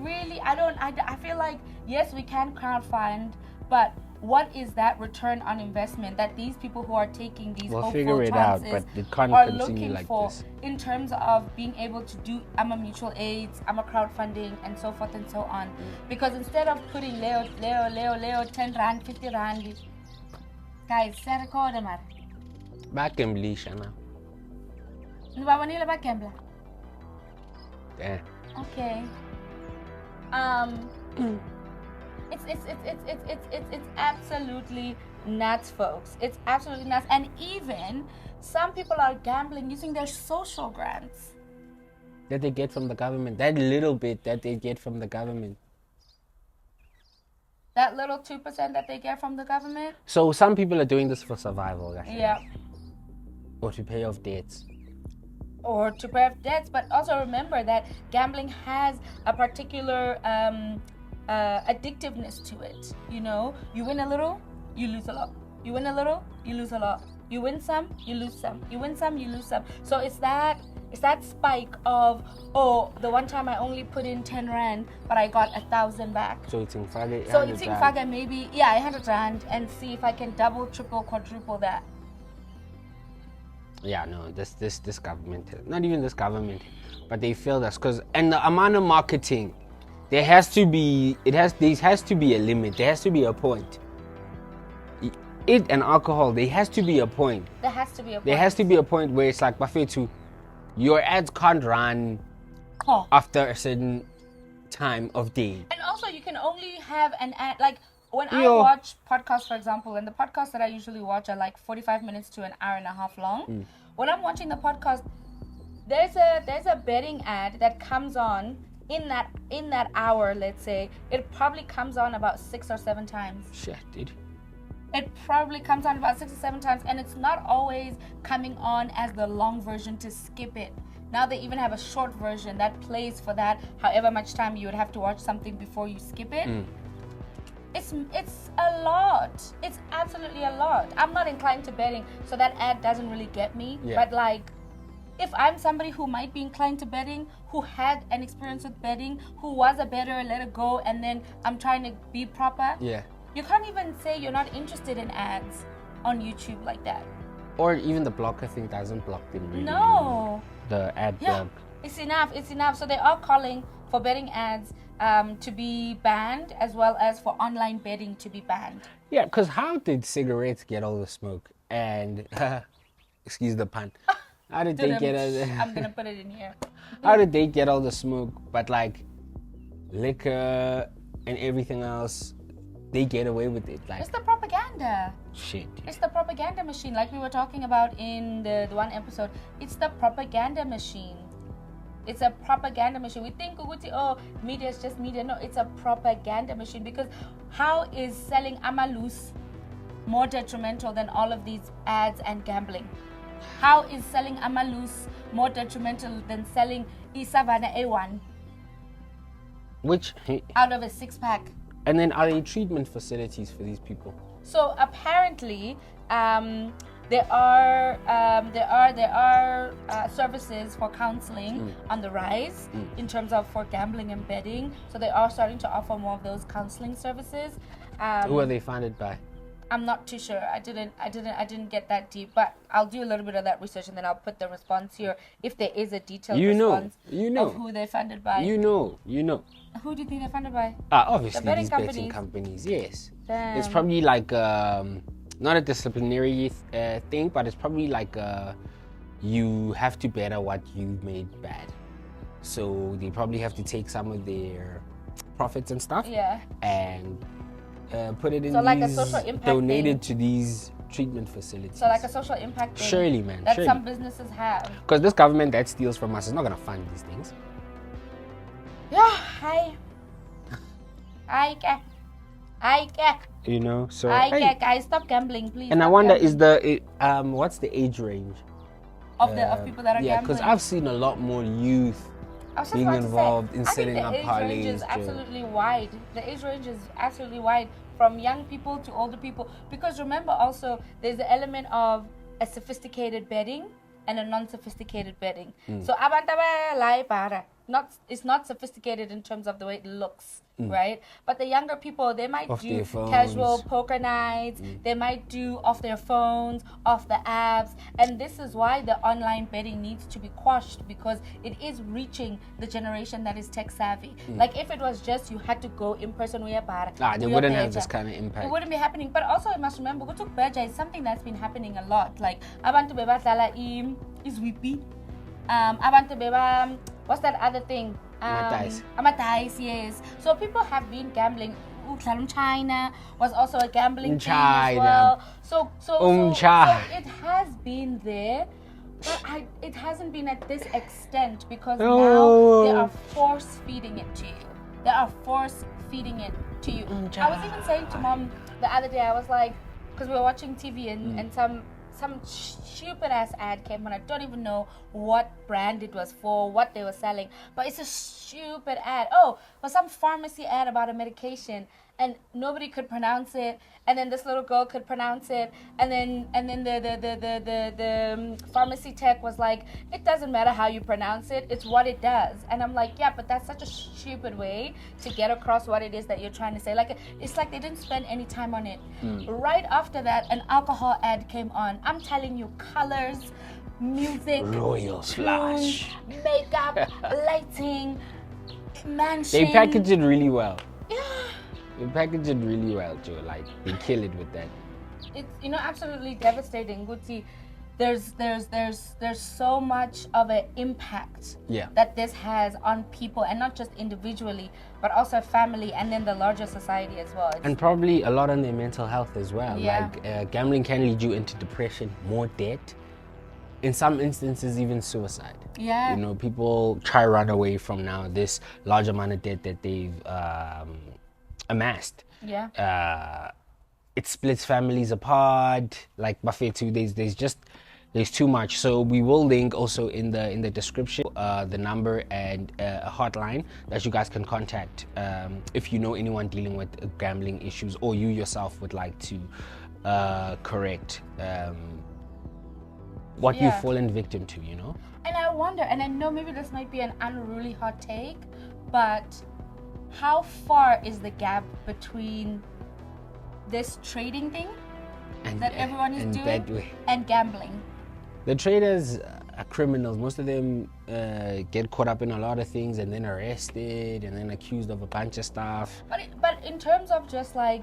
feel like, yes, we can crowdfund, but what is that return on investment that these people who are taking these hopeful chances are looking like for this, in terms of being able to do mutual aids, crowdfunding, and so forth and so on? Because instead of putting Leo, 10 rand, 50 rand, guys, set a code, man. Back in Bleisha now. Yeah. Okay. It's absolutely nuts, folks. It's absolutely nuts. And even some people are gambling using their social grants that they get from the government. That little bit that they get from the government. That little 2% that they get from the government. So some people are doing this for survival, actually. Yeah. Or to pay off debts. But also remember that gambling has a particular addictiveness to it. You know, you win a little, you lose a lot. You win a little, you lose a lot. You win some, you lose some. You win some, you lose some. So it's that spike of, oh, the one time I only put in 10 rand, but I got 1,000 back. So it's in Faga. So it's in Faga maybe 100 rand, and see if I can double, triple, quadruple that. Yeah, no, this government, not even this government, but they failed us, and the amount of marketing, there has to be a limit. There has to be a point. It and alcohol, there has to be a point. There has to be a point where it's like buffet too. Your ads can't run after a certain time of day. And also, you can only have an ad, like when I watch podcasts, for example, and the podcasts that I usually watch are like 45 minutes to an hour and a half long. When I'm watching the podcast, there's a betting ad that comes on in that hour. Let's say it probably comes on about 6 or 7 times. Shit, dude. It probably comes on about 6 or 7 times, and it's not always coming on as the long version to skip it. Now they even have a short version that plays for that, however much time you would have to watch something before you skip it. It's a lot. It's absolutely a lot. I'm not inclined to betting, so that ad doesn't really get me. Yeah. But like, if I'm somebody who might be inclined to betting, who had an experience with betting, who was a bettor, let it go, and then I'm trying to be proper. Yeah. You can't even say you're not interested in ads on YouTube like that. Or even the blocker thing doesn't block them really. No. The ad block. It's enough. So they are calling for betting ads to be banned, as well as for online betting to be banned. Yeah, because how did cigarettes get all the smoke? And, excuse the pun. How did they get all the... I'm going to put it in here. How did they get all the smoke? But like, liquor and everything else, they get away with it. Like, it's the propaganda. Shit. It's the propaganda machine, like we were talking about in the one episode. It's the propaganda machine. It's a propaganda machine. We think, oh, media is just media. No, it's a propaganda machine. Because how is selling amalus more detrimental than all of these ads and gambling? How is selling amalus more detrimental than selling Isavana A1? Which? Out of a 6-pack. And then are there treatment facilities for these people? So apparently, there are services for counseling on the rise in terms of for gambling and betting. So they are starting to offer more of those counseling services. Who are they funded by? I'm not too sure. I didn't get that deep, but I'll do a little bit of that research and then I'll put the response here if there is a detailed response of who they're funded by. You know. Who do you think they're funded by? Obviously these betting companies. Yes. Damn. It's probably like not a disciplinary thing, but it's probably like you have to better what you made bad. So they probably have to take some of their profits and stuff. Yeah. And put it in So like a these, social impact donate thing. it to these treatment facilities. So like a social impact thing Surely, man. that Surely. some businesses have. Because this government that steals from us is not going to fund these things. Yeah, hi. You know, so guys, stop gambling, please. and I stop wonder, gambling. what's the age range of people that are yeah, gambling? because I've seen a lot more youth being involved in setting up parlays. I think the age range is absolutely wide. The age range is absolutely wide, from young people to older people. Because remember, also there's the element of a sophisticated betting and a non-sophisticated betting. So it's not sophisticated in terms of the way it looks, right? But the younger people, they might do casual poker nights, they might do off their phones, off the apps, and this is why the online betting needs to be quashed, because it is reaching the generation that is tech savvy. Like if it was just you had to go in person, they wouldn't have this kind of impact. It wouldn't be happening. But also I must remember, Beja is something that's been happening a lot. Like abantu bebadlala is whippy. Abantu beba, what's that other thing? Dice, yes. So people have been gambling. China was also a gambling thing as well. So it has been there, but it hasn't been at this extent, because now they are force feeding it to you. I was even saying to mom the other day, I was like, because we were watching TV and some stupid ass ad came on. I don't even know what brand it was for, what they were selling, but it's a stupid ad. Oh, for some pharmacy ad about a medication, and nobody could pronounce it, and then this little girl could pronounce it, and then the pharmacy tech was like, it doesn't matter how you pronounce it, it's what it does. And I'm like, yeah, but that's such a stupid way to get across what it is that you're trying to say. Like, it's like they didn't spend any time on it. Right after that, an alcohol ad came on. I'm telling you, colors, music, royal flash, makeup, lighting, mansion. They package it really well. Yeah. They package it really well, Joe. Like, they kill it with that. It's, absolutely devastating. Gucci, there's so much of an impact that this has on people, and not just individually, but also family, and then the larger society as well. And probably a lot on their mental health as well. Yeah. Like, gambling can lead you into depression, more debt, in some instances even suicide. Yeah. People try to run away from now this large amount of debt that they've amassed. Yeah. It splits families apart. Like Buffet 2 days, there's too much. So we will link also in the description the number and a hotline that you guys can contact if you know anyone dealing with gambling issues, or you yourself would like to correct what you've fallen victim to, And I wonder, and I know maybe this might be an unruly hot take, but how far is the gap between this trading thing that everyone is doing and gambling? The traders are criminals. Most of them get caught up in a lot of things and then arrested and then accused of a bunch of stuff. But in terms of just like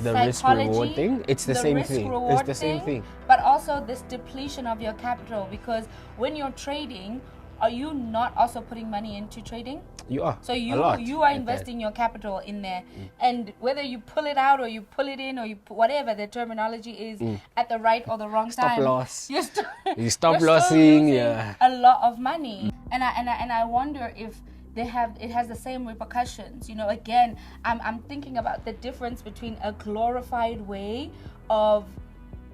the risk reward thing, it's the same thing. It's the same thing. But also this depletion of your capital, because when you're trading, are you not also putting money into trading? You are. So you are investing your capital in there, and whether you pull it out or you pull it in or you whatever the terminology is at the right or the wrong time, loss. You stop losing. A lot of money, and I wonder if it has the same repercussions. Again, I'm thinking about the difference between a glorified way of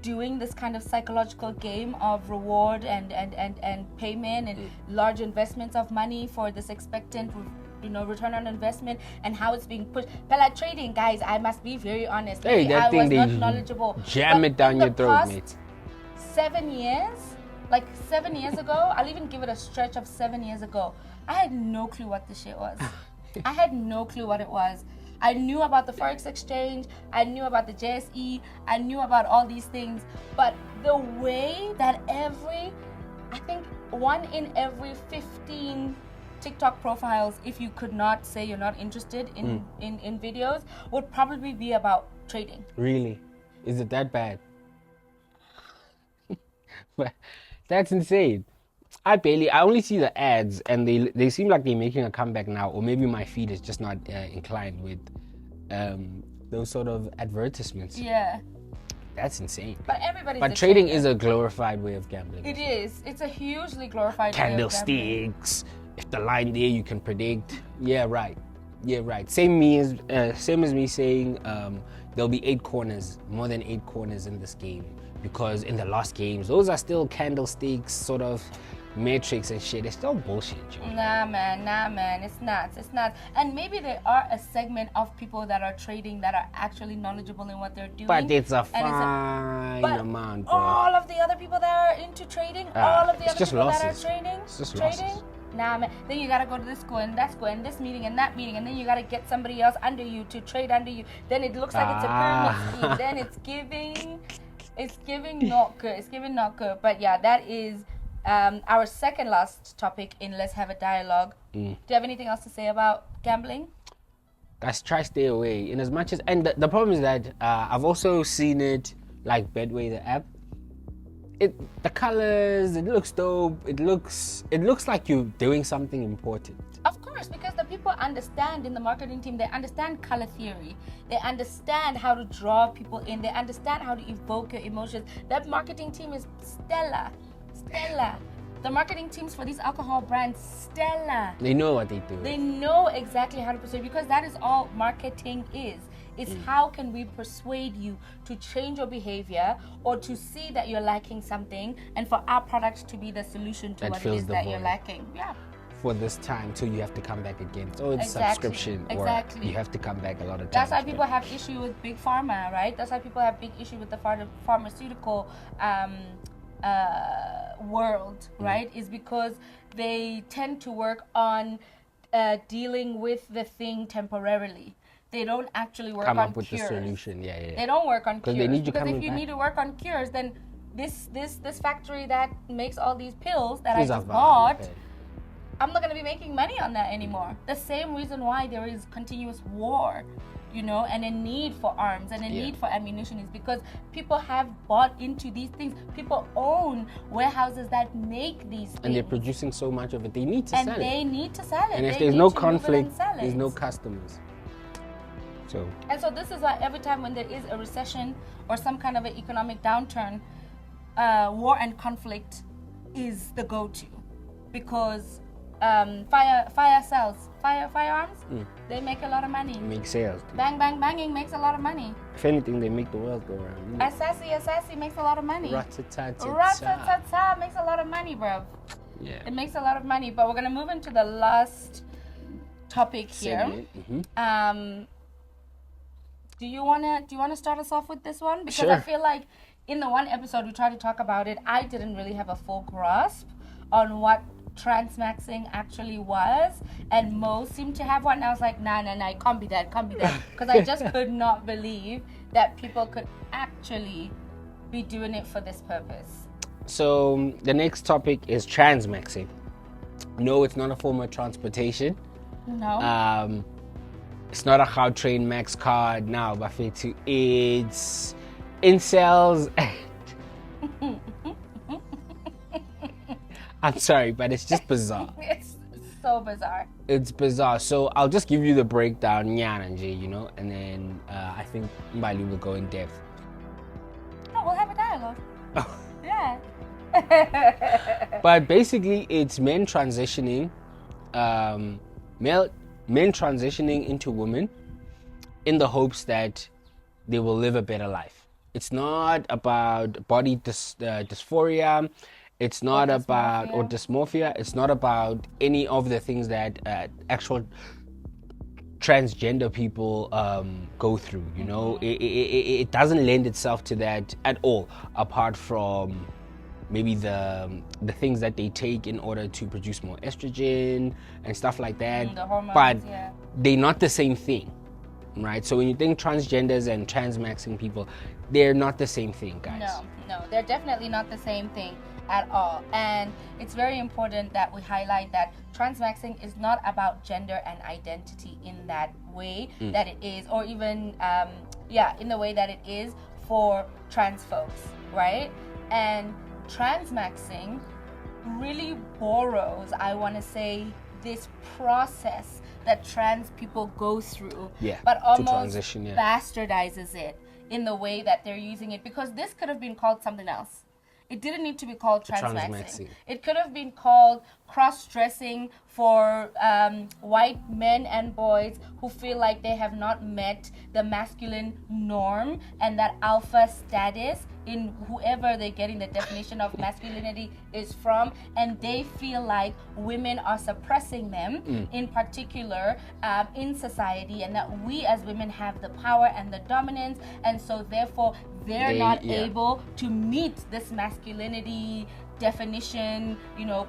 doing this kind of psychological game of reward and payment and large investments of money for this expectant return on investment, and how it's being pushed. But like trading, guys, I must be very honest. Hey, that thing, I was not knowledgeable. Jam it down your throat, mate. 7 years, like 7 years ago, I'll even give it a stretch of 7 years ago, I had no clue what this shit was. I had no clue what it was. I knew about the Forex exchange, I knew about the JSE, I knew about all these things, but the way that I think 1 in every 15 TikTok profiles, if you could not say you're not interested in videos, would probably be about trading. Really? Is it that bad? But that's insane. I only see the ads, and they seem like they're making a comeback now, or maybe my feed is just not inclined with those sort of advertisements. Yeah. That's insane. But everybody's But trading is a glorified way of gambling. It is. It's a hugely glorified way of gambling. Candlesticks. If the line there, you can predict. Yeah, right. Same as me saying there'll be 8 corners, more than 8 corners in this game, because in the last games, those are still candlesticks, sort of metrics and shit. It's still bullshit, Joe. Nah, man. It's not. And maybe there are a segment of people that are trading that are actually knowledgeable in what they're doing. But it's a fine amount, bro. All of the other people that are into trading, all of the other people losses. that are trading, it's just trading. Losses. Nah, man. Then you gotta go to this school and that school and this meeting and that meeting, and then you gotta get somebody else under you to trade under you. Then it looks like it's a pyramid scheme. Then it's giving not good. It's giving not good. But yeah, that is our second last topic in Let's Have a Dialogue. Do you have anything else to say about gambling? Guys, try stay away. In as much as, and the problem is that I've also seen it like Bedway, the app. The colors, it looks dope. It looks like you're doing something important. Of course, because the people understand in the marketing team, they understand color theory. They understand how to draw people in. They understand how to evoke your emotions. That marketing team is stellar. The marketing teams for these alcohol brands, stellar. They know what they do. They know exactly how to persuade, because that is all marketing is. It's how can we persuade you to change your behavior or to see that you're lacking something, and for our product to be the solution to that what it is that void. you're lacking. Yeah. For this time till you have to come back again. So it's Exactly. subscription, Exactly. or you have to come back a lot of times. That's why people have issue with big pharma, right? That's why people have big issue with the pharmaceutical world, right? Is because they tend to work on dealing with the thing temporarily. They don't actually work on come up with cures. the solution. Yeah. They don't work on cures. They need you because if coming you back. need to work on cures, then this factory that makes all these pills that I These are just bought, bad. I'm not going to be making money on that anymore. The same reason why there is continuous war, and a need for arms and a need for ammunition is because people have bought into these things. People own warehouses that make these things. And they're producing so much of it. They need to sell it. And they need to sell it. And if They there's need no to move it and conflict, sell it. there's no customers. And so this is why every time when there is a recession or some kind of an economic downturn, war and conflict is the go-to, because fire sells. Firearms, they make a lot of money. Make sales. Bang, bang, banging makes a lot of money. If anything, they make the world go round. Assassi makes a lot of money. Rat-a-tat-tat. Rat-a-tat-tat makes a lot of money, bruv. Yeah. It makes a lot of money. But we're going to move into the last topic here. Do you wanna start us off with this one? Because Sure. I feel like in the one episode we tried to talk about it, I didn't really have a full grasp on what Transmaxxing actually was, and Mo seemed to have one. And I was like, nah, it can't be that, because I just could not believe that people could actually be doing it for this purpose. So the next topic is Transmaxxing. No, it's not a form of transportation. No. It's not a Gautrain Max card now, Bafetu. It's incels. I'm sorry, but it's just bizarre. It's so bizarre. It's bizarre. So I'll just give you the breakdown, Nyananje, and then I think Imbali will go in depth. No, we'll have a dialogue. Yeah. But basically, it's men transitioning, men transitioning into women in the hopes that they will live a better life. It's not about body dysphoria. It's not about, or dysmorphia. It's not about any of the things that actual transgender people go through. It doesn't lend itself to that at all, apart from maybe the things that they take in order to produce more estrogen and stuff like that. The hormones, but they're not the same thing, right? So when you think transgenders and transmaxing people, they're not the same thing, guys. No, they're definitely not the same thing at all. And it's very important that we highlight that transmaxing is not about gender and identity in that way that it is, or even in the way that it is for trans folks, right? And transmaxing really borrows, I want to say, this process that trans people go through, Yeah, but to almost transition, yeah. bastardizes it in the way that they're using it, because this could have been called something else. It didn't need to be called transmaxing. It could have been called cross-dressing for white men and boys who feel like they have not met the masculine norm and that alpha status in whoever they're getting the definition of masculinity is from, and they feel like women are suppressing them in particular in society, and that we as women have the power and the dominance, and so therefore they're not able to meet this masculinity definition,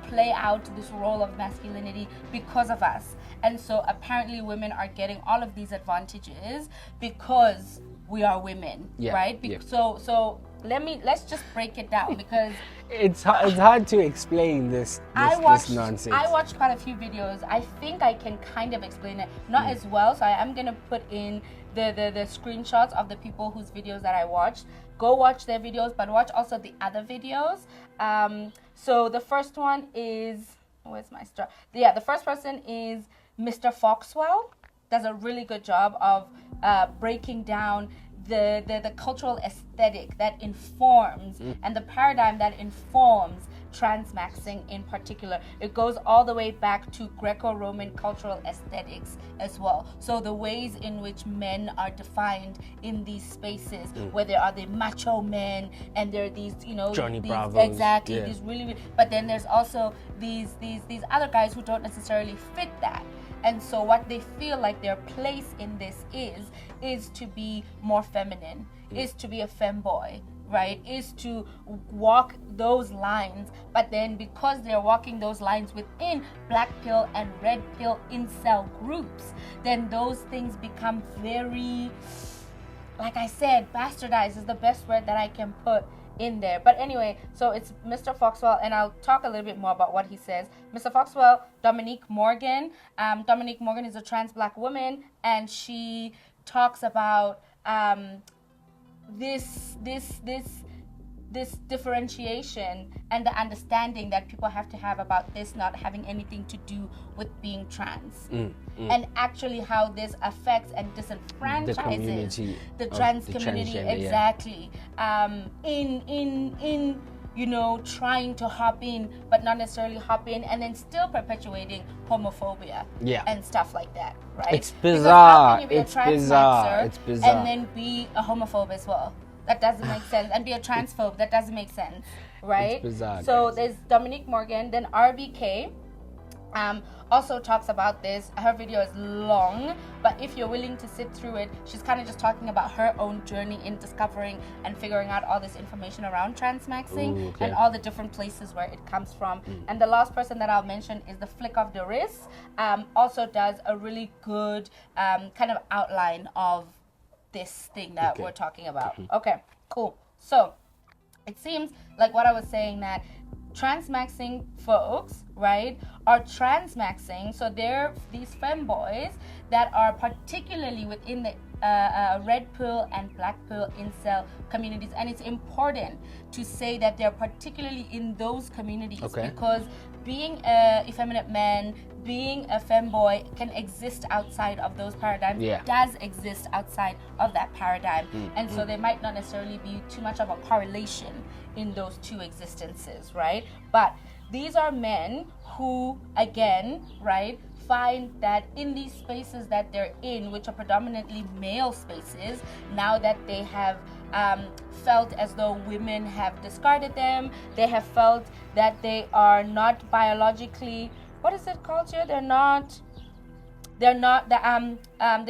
play out this role of masculinity because of us. And so apparently women are getting all of these advantages because we are women, right? So let's just break it down, because it's hard to explain this nonsense. I watched quite a few videos. I think I can kind of explain it, not as well, so I am going to put in the screenshots of the people whose videos that I watched. Go watch their videos, but watch also the other videos. So the first one is, where's my star? The first person is Mr. Foxwell. Does a really good job of breaking down the cultural aesthetic that informs and the paradigm that informs transmaxing in particular. It goes all the way back to Greco-Roman cultural aesthetics as well. So the ways in which men are defined in these spaces, where there are the macho men and there are these, Johnny these, Bravos. exactly, these really, but then there's also these other guys who don't necessarily fit that. And so what they feel like their place in this is to be more feminine, is to be a femboy, right? Is to walk those lines. But then because they're walking those lines within black pill and red pill incel groups, then those things become very, like I said, bastardized is the best word that I can put in there. But anyway, so it's Mr. Foxwell, and I'll talk a little bit more about what he says. Mr. Foxwell, Dominique Morgan. Dominique Morgan is a trans black woman, and she talks about this differentiation and the understanding that people have to have about this not having anything to do with being trans, and actually how this affects and disenfranchises the trans community, exactly. In trying to hop in, but not necessarily hop in, and then still perpetuating homophobia and stuff like that, right? It's bizarre. It's bizarre. And then be a homophobe as well. That doesn't make sense. And be a transphobe. That doesn't make sense, right? It's bizarre. So guys. there's Dominique Morgan. Then RBK also talks about this. Her video is long, but if you're willing to sit through it, she's kind of just talking about her own journey in discovering and figuring out all this information around transmaxing and all the different places where it comes from. And the last person that I'll mention is the Flick of the Wrist. Also does a really good kind of outline of this thing that we're talking about. Okay, cool. So it seems like what I was saying, that transmaxing folks, right, are transmaxing. So they're these femboys that are particularly within the red pill and black pill incel communities. And it's important to say that they're particularly in those communities because being a effeminate man, being a femboy can exist outside of those paradigms, does exist outside of that paradigm. And so there might not necessarily be too much of a correlation in those two existences, right? But these are men who, again, right, find that in these spaces that they're in, which are predominantly male spaces, now that they have felt as though women have discarded them, they have felt that they are not biologically, what is it called here? They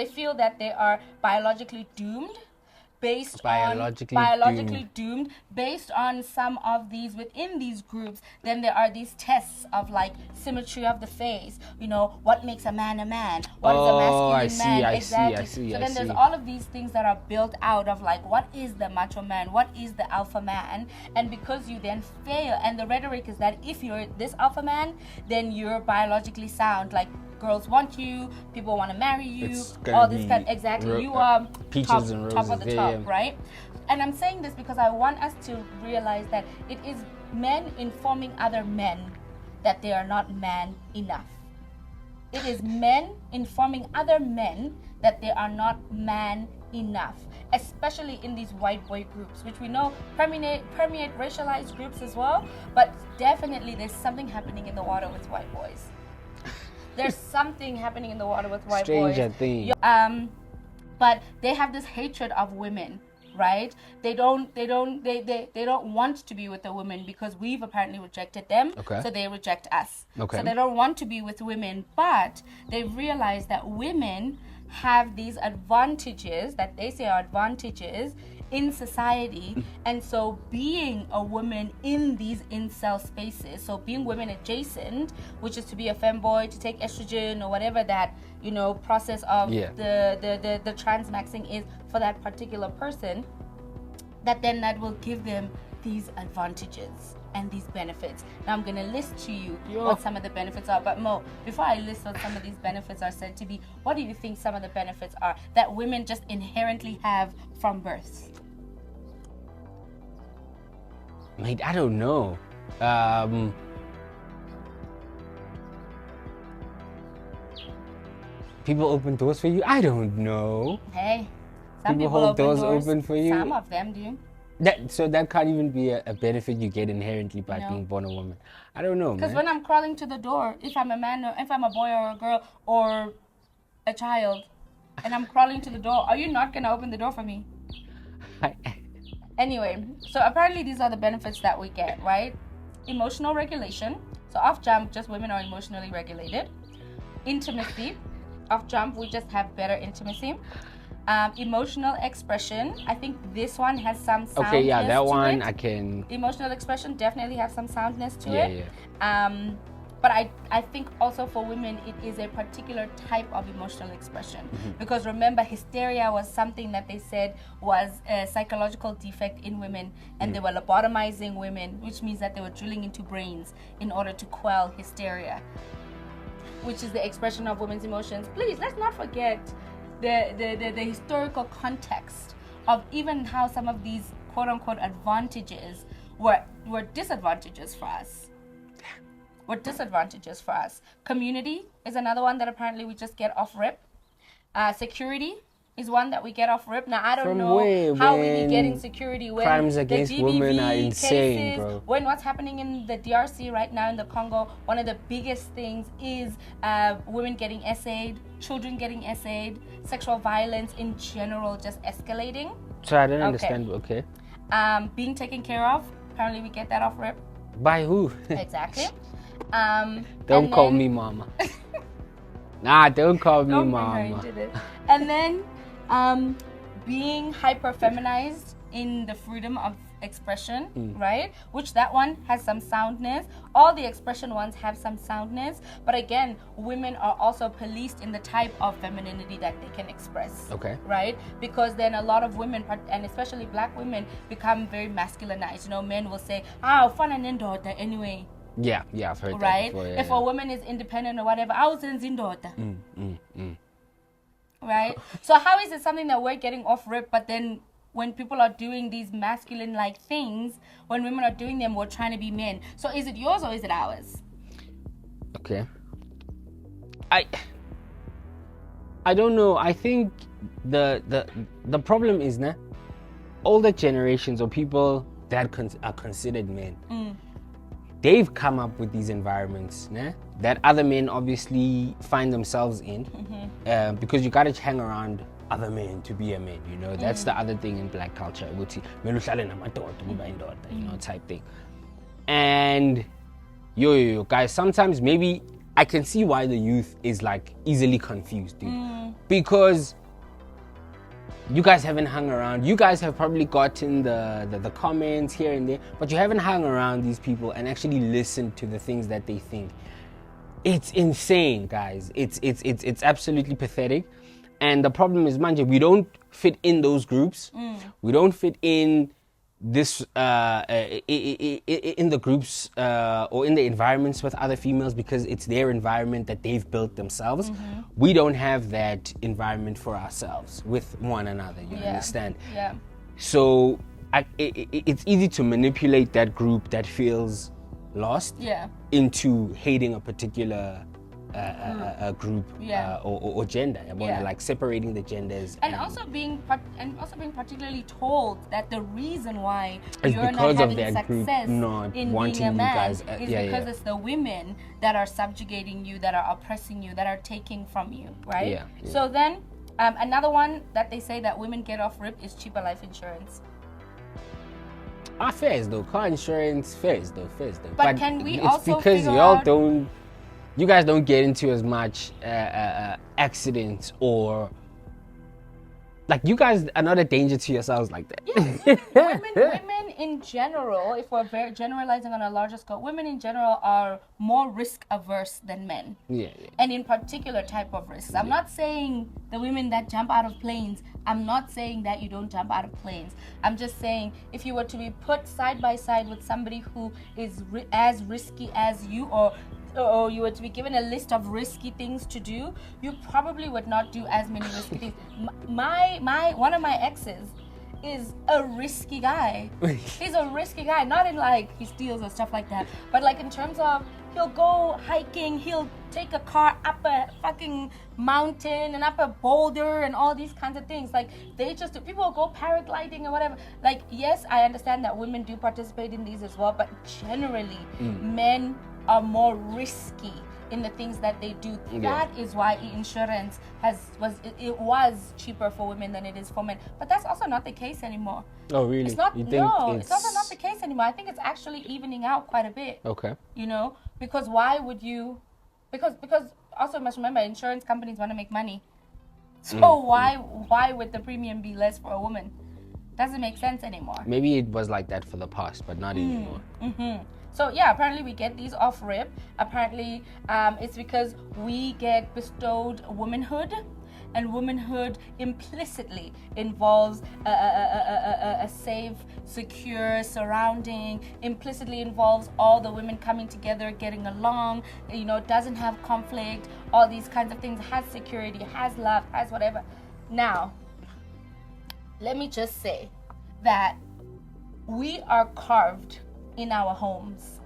feel that they are biologically doomed. Biologically doomed based on some of these within these groups. Then there are these tests of like symmetry of the face, what makes a man, what is a masculine man, exactly. So then there's all of these things that are built out of like, what is the macho man, what is the alpha man, and because you then fail, and the rhetoric is that if you're this alpha man, then you're biologically sound, like girls want you, people want to marry you, all this kind, exactly. You are peaches and roses, top of the top, right? And I'm saying this because I want us to realize that it is men informing other men that they are not man enough. It is men informing other men that they are not man enough, especially in these white boy groups, which we know permeate racialized groups as well. But definitely there's something happening in the water with white boys. There's something happening in the water with white boys. Stranger thing. But they have this hatred of women, right? They don't want to be with the women because we've apparently rejected them. Okay. So they reject us. Okay. So they don't want to be with women, but they realize that women have these advantages that they say are advantages in society, and so being a woman in these incel spaces, so being women adjacent, which is to be a femboy, to take estrogen or whatever that process of the transmaxing is for that particular person, that will give them these advantages and these benefits. Now I'm going to list to you what some of the benefits are. But Mo, before I list what some of these benefits are said to be, what do you think some of the benefits are that women just inherently have from birth? Mate, I don't know. People open doors for you? I don't know. Hey, some people hold open doors open for you? Some of them do. So that can't even be a benefit you get inherently by being born a woman. I don't know, man. Because when I'm crawling to the door, if I'm a man or if I'm a boy or a girl or a child, and I'm crawling to the door, are you not going to open the door for me? Anyway, so apparently these are the benefits that we get, right? Emotional regulation. So off jump, just women are emotionally regulated. Intimacy. Off jump, we just have better intimacy. Emotional expression. I think this one has some soundness. Okay, yeah, that one it. I can. Emotional expression definitely has some soundness to it. Yeah. But I think also for women, it is a particular type of emotional expression. Because remember, hysteria was something that they said was a psychological defect in women. And they were lobotomizing women, which means that they were drilling into brains in order to quell hysteria, which is the expression of women's emotions. Please, let's not forget the historical context of even how some of these quote-unquote advantages were disadvantages for us. Community is another one that apparently we just get off rip. Security is one that we get off rip. Now, I don't know how we be getting security when crimes against the GBV women are insane, cases, bro. when what's happening in the DRC right now in the Congo, one of the biggest things is women getting essayed, children getting essayed, sexual violence in general just escalating. So I don't understand. Okay. Being taken care of, apparently we get that off rip. By who? Exactly. Don't call me mama. Nah, don't call me mama. And then being hyper feminized in the freedom of expression, right? Which that one has some soundness. All the expression ones have some soundness, but again, women are also policed in the type of femininity that they can express. Okay. Right? Because then a lot of women, and especially black women, become very masculinized. Men will say, fana nendota anyway. Yeah, I've heard right? that before. Yeah, if a woman is independent or whatever, I was in Zindota. Right? So how is it something that we're getting off rip, but then when people are doing these masculine-like things, when women are doing them, we're trying to be men. So is it yours or is it ours? Okay. I don't know. I think the problem is older generations or people that are considered men. They've come up with these environments that other men obviously find themselves in, because you gotta hang around other men to be a man, that's the other thing in black culture, type thing. And yo guys, sometimes maybe I can see why the youth is like easily confused, dude, because you guys haven't hung around. You guys have probably gotten the comments here and there, but you haven't hung around these people and actually listened to the things that they think. It's insane, guys. It's absolutely pathetic. And the problem is, manje, we don't fit in those groups. We don't fit in this in the groups or in the environments with other females because it's their environment that they've built themselves. We don't have that environment for ourselves with one another. You understand? Yeah. So it's easy to manipulate that group that feels lost into hating a particular group or gender, like separating the genders, and also being particularly told that the reason why it's you're because not of having that group success not in wanting being a man you guys, is because it's the women that are subjugating you, that are oppressing you, that are taking from you, right? So then another one that they say that women get off rip is cheaper life insurance. Fair though, car insurance, fair though. But can we it's also because figure you guys don't get into as much accidents, or like you guys are not a danger to yourselves like that. Women in general, if we're very generalizing on a larger scale, women in general are more risk averse than men. And in particular type of risks. I'm not saying the women that jump out of planes. I'm not saying that you don't jump out of planes. I'm just saying if you were to be put side by side with somebody who is as risky as you, or you were to be given a list of risky things to do, you probably would not do as many risky things. One of my exes is a risky guy. He's a risky guy, not in like he steals or stuff like that, but like in terms of he'll go hiking, he'll take a car up a fucking mountain and up a boulder and all these kinds of things. Like people go paragliding or whatever. Like, yes, I understand that women do participate in these as well, but generally men are more risky in the things that they do. That is why insurance was cheaper for women than it is for men. But that's also not the case anymore. Oh, really? It's not. It's also not the case anymore. I think it's actually evening out quite a bit. Okay. You know, because why would you? Because also you must remember, insurance companies want to make money. So why would the premium be less for a woman? Doesn't make sense anymore. Maybe it was like that for the past, but not anymore. So yeah, apparently we get these off rip. Apparently it's because we get bestowed womanhood, and womanhood implicitly involves a safe, secure surrounding, implicitly involves all the women coming together, getting along, doesn't have conflict, all these kinds of things, has security, has love, has whatever. Now, let me just say that we are carved in our homes.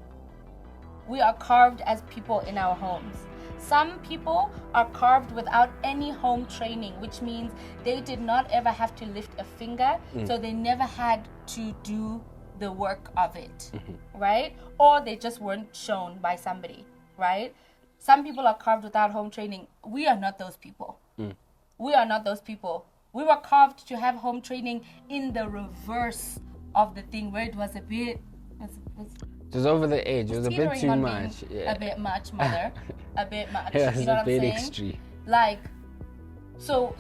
We are carved as people in our homes. Some people are carved without any home training, which means they did not ever have to lift a finger, so they never had to do the work of it, right? Or they just weren't shown by somebody, right? Some people are carved without home training. We are not those people. We are not those people. We were carved to have home training in the reverse of the thing, where it was a bit... It was over the edge. It was a bit too much. A bit much, mother. A bit much. Yeah, you know what I'm saying? Extreme. Like, so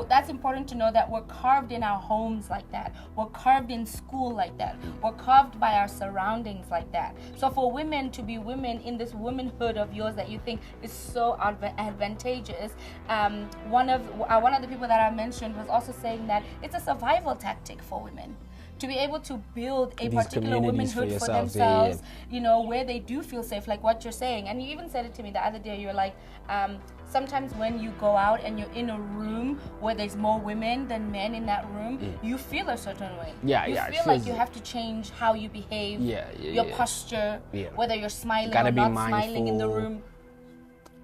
that's important to know, that we're carved in our homes like that. We're carved in school like that. We're carved by our surroundings like that. So for women to be women in this womanhood of yours that you think is so advantageous, one of the people that I mentioned was also saying that it's a survival tactic for women to be able to build a particular womanhood for themselves, where they do feel safe, like what you're saying. And you even said it to me the other day. You're like, sometimes when you go out and you're in a room where there's more women than men in that room, you feel a certain way. You feel like you have to change how you behave, your posture, whether you're smiling or not smiling in the room.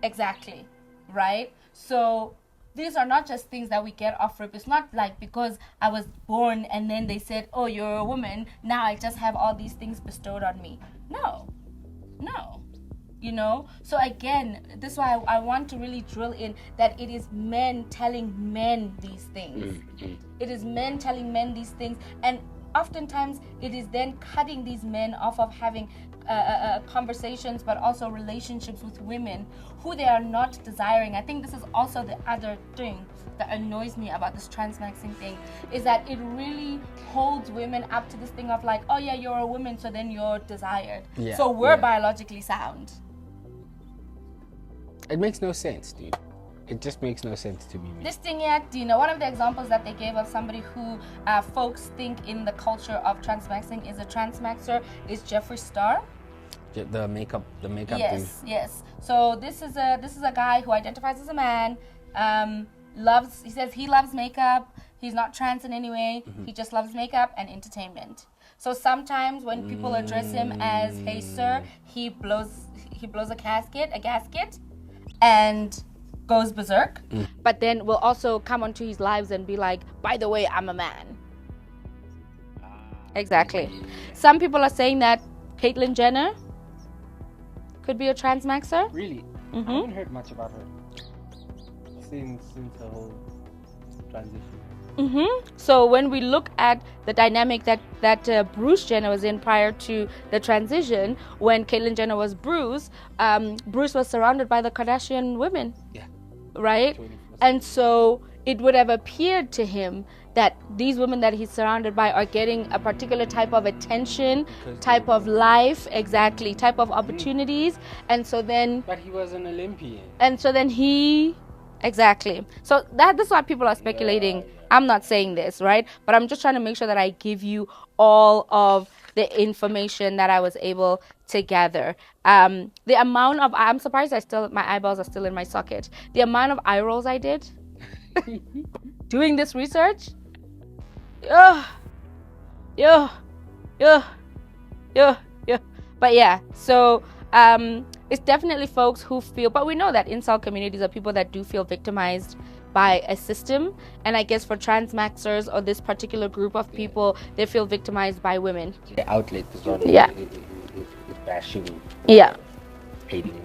Exactly, right? So these are not just things that we get off rip. It's not like because I was born and then they said, oh, you're a woman, now I just have all these things bestowed on me. No. So again, this is why I want to really drill in that it is men telling men these things. It is men telling men these things, and oftentimes it is then cutting these men off of having conversations, but also relationships with women who they are not desiring. I think this is also the other thing that annoys me about this transmaxing thing, is that it really holds women up to this thing of like, oh yeah, you're a woman, so then you're desired. So we're biologically sound. It makes no sense, dude. It just makes no sense to me. This thing here, one of the examples that they gave of somebody who folks think in the culture of transmaxing is a transmaxer is Jeffree Star. The makeup yes, dude. Yes. So this is a guy who identifies as a man. He says he loves makeup. He's not trans in any way. He just loves makeup and entertainment. So sometimes when people address him as "Hey sir," he blows a gasket. and goes berserk, but then will also come onto his lives and be like, by the way, I'm a man. Exactly. Some people are saying that Caitlyn Jenner could be a transmaxer. Really? I haven't heard much about her since the whole transition. So when we look at the dynamic that Bruce Jenner was in prior to the transition, when Caitlyn Jenner was Bruce was surrounded by the Kardashian women. Yeah. Right? 20%. And so it would have appeared to him that these women that he's surrounded by are getting a particular type of attention, type of life, exactly, type of opportunities. And so then... But he was an Olympian. And so then he... Exactly. So that's what people are speculating. I'm not saying this, right? But I'm just trying to make sure that I give you all of the information that I was able to gather. The amount of... I'm surprised my eyeballs are still in my socket. The amount of eye rolls I did doing this research. But yeah, so it's definitely folks who feel, but we know that incel communities are people that do feel victimized by a system, and I guess for transmaxers or this particular group of people, they feel victimized by women. The outlet is on is bashing, hating women.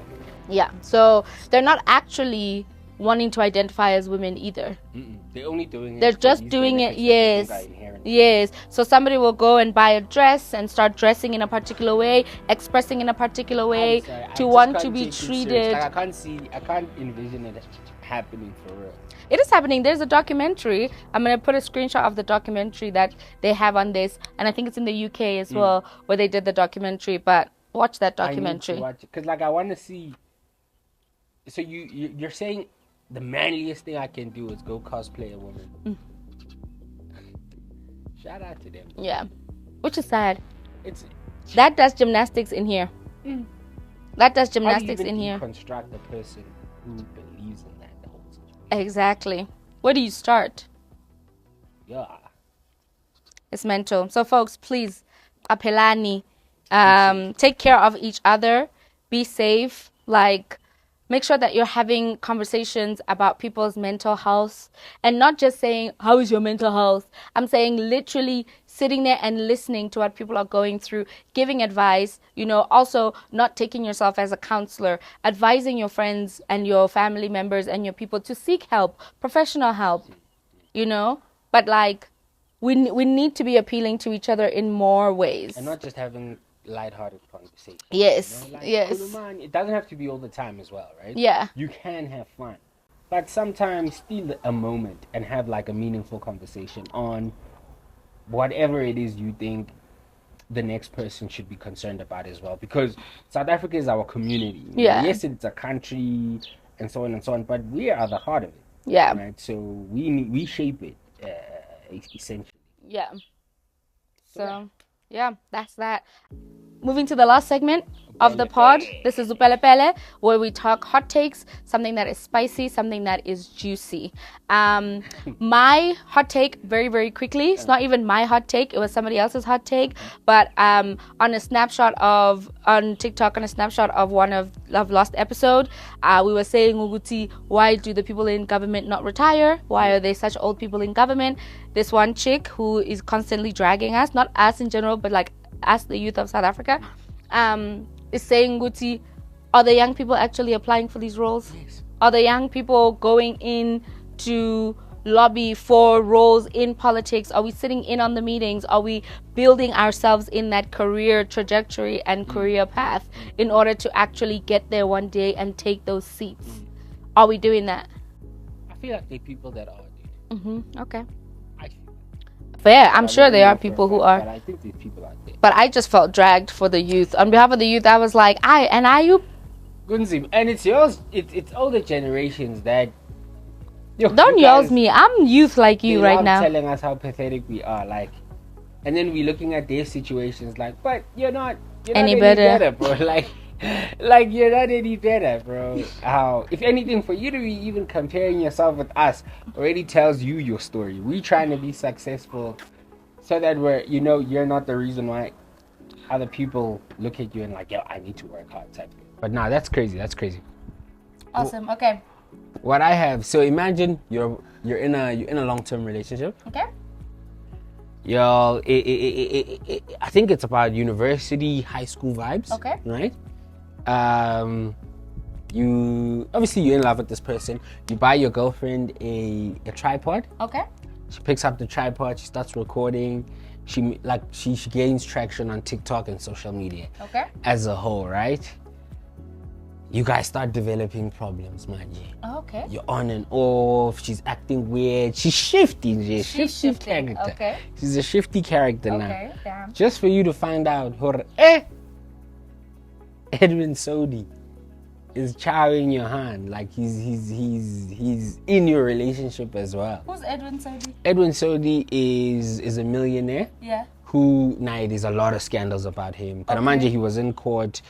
Yeah, so they're not actually wanting to identify as women either. They're only doing it. They're just doing it. Yes. So somebody will go and buy a dress and start dressing in a particular way, expressing in a particular way to want to be treated. Like I can't envision it happening for real. It is happening. There's a documentary. I'm going to put a screenshot of the documentary that they have on this, and I think it's in the UK as well, where they did the documentary. But watch that documentary. I need to watch it because, I want to see. So you're saying the manliest thing I can do is go cosplay a woman. Shout out to them. Yeah, which is sad. That does gymnastics in here. That does gymnastics in here. Construct a person who believes in that the whole situation. Exactly. Where do you start? Yeah. It's mental. So folks, please, apelani, take care of each other. Be safe. Make sure that you're having conversations about people's mental health and not just saying, how is your mental health? I'm saying literally sitting there and listening to what people are going through, giving advice, also not taking yourself as a counselor, advising your friends and your family members and your people to seek help, professional help, But we need to be appealing to each other in more ways. And not just having lighthearted conversation. Yes. It doesn't have to be all the time as well, right? Yeah. You can have fun. But sometimes steal a moment and have a meaningful conversation on whatever it is you think the next person should be concerned about as well. Because South Africa is our community. Yeah. Yes, it's a country and so on, but we are the heart of it. Yeah. Right? So we shape it essentially. Yeah. So yeah, that's that. Moving to the last segment of the pod. This is Upelepele, where we talk hot takes, something that is spicy, something that is juicy. My hot take, very, very quickly, it's not even my hot take, it was somebody else's hot take, but on TikTok, on a snapshot of one of Lost episode, we were saying, Uguti, why do the people in government not retire? Why are they such old people in government? This one chick who is constantly dragging us, not us in general, but us, the youth of South Africa, is saying, Guti, are the young people actually applying for these roles? Yes. Are the young people going in to lobby for roles in politics? Are we sitting in on the meetings? Are we building ourselves in that career trajectory and career path in order to actually get there one day and take those seats? Are we doing that? I feel like there are people that are. Okay. Fair. I'm sure there are people who are. But I think these people out there. But I just felt dragged for the youth. On behalf of the youth, I was like, are you? Gunzi, and it's yours. It's older generations that. Don't yell at me. I'm youth like you right now. Telling us how pathetic we are, and then we're looking at their situations, but you're not any better, bro. You're not any better, bro. How, if anything, for you to be even comparing yourself with us already tells you your story. We trying to be successful so that you're not the reason why other people look at you and yo, I need to work hard type thing. But nah, that's crazy. Awesome. Okay. What I have, so imagine you're in a long-term relationship. Okay. Y'all, I think it's about university, high school vibes. Okay. Right? You're in love with this person. You buy your girlfriend a tripod. Okay. She picks up the tripod. She starts recording. She gains traction on TikTok and social media. Okay. As a whole, right? You guys start developing problems, man. Okay. You're on and off. She's acting weird. She's shifty. She's shifting. Character. Okay. She's a shifty character now. Okay. Damn. Just for you to find out, Edwin Sodi is chowing your hand. Like he's in your relationship as well. Who's Edwin Sodi? Edwin Sodi is a millionaire. Yeah. Who now there's a lot of scandals about him. Karamanja, he was in court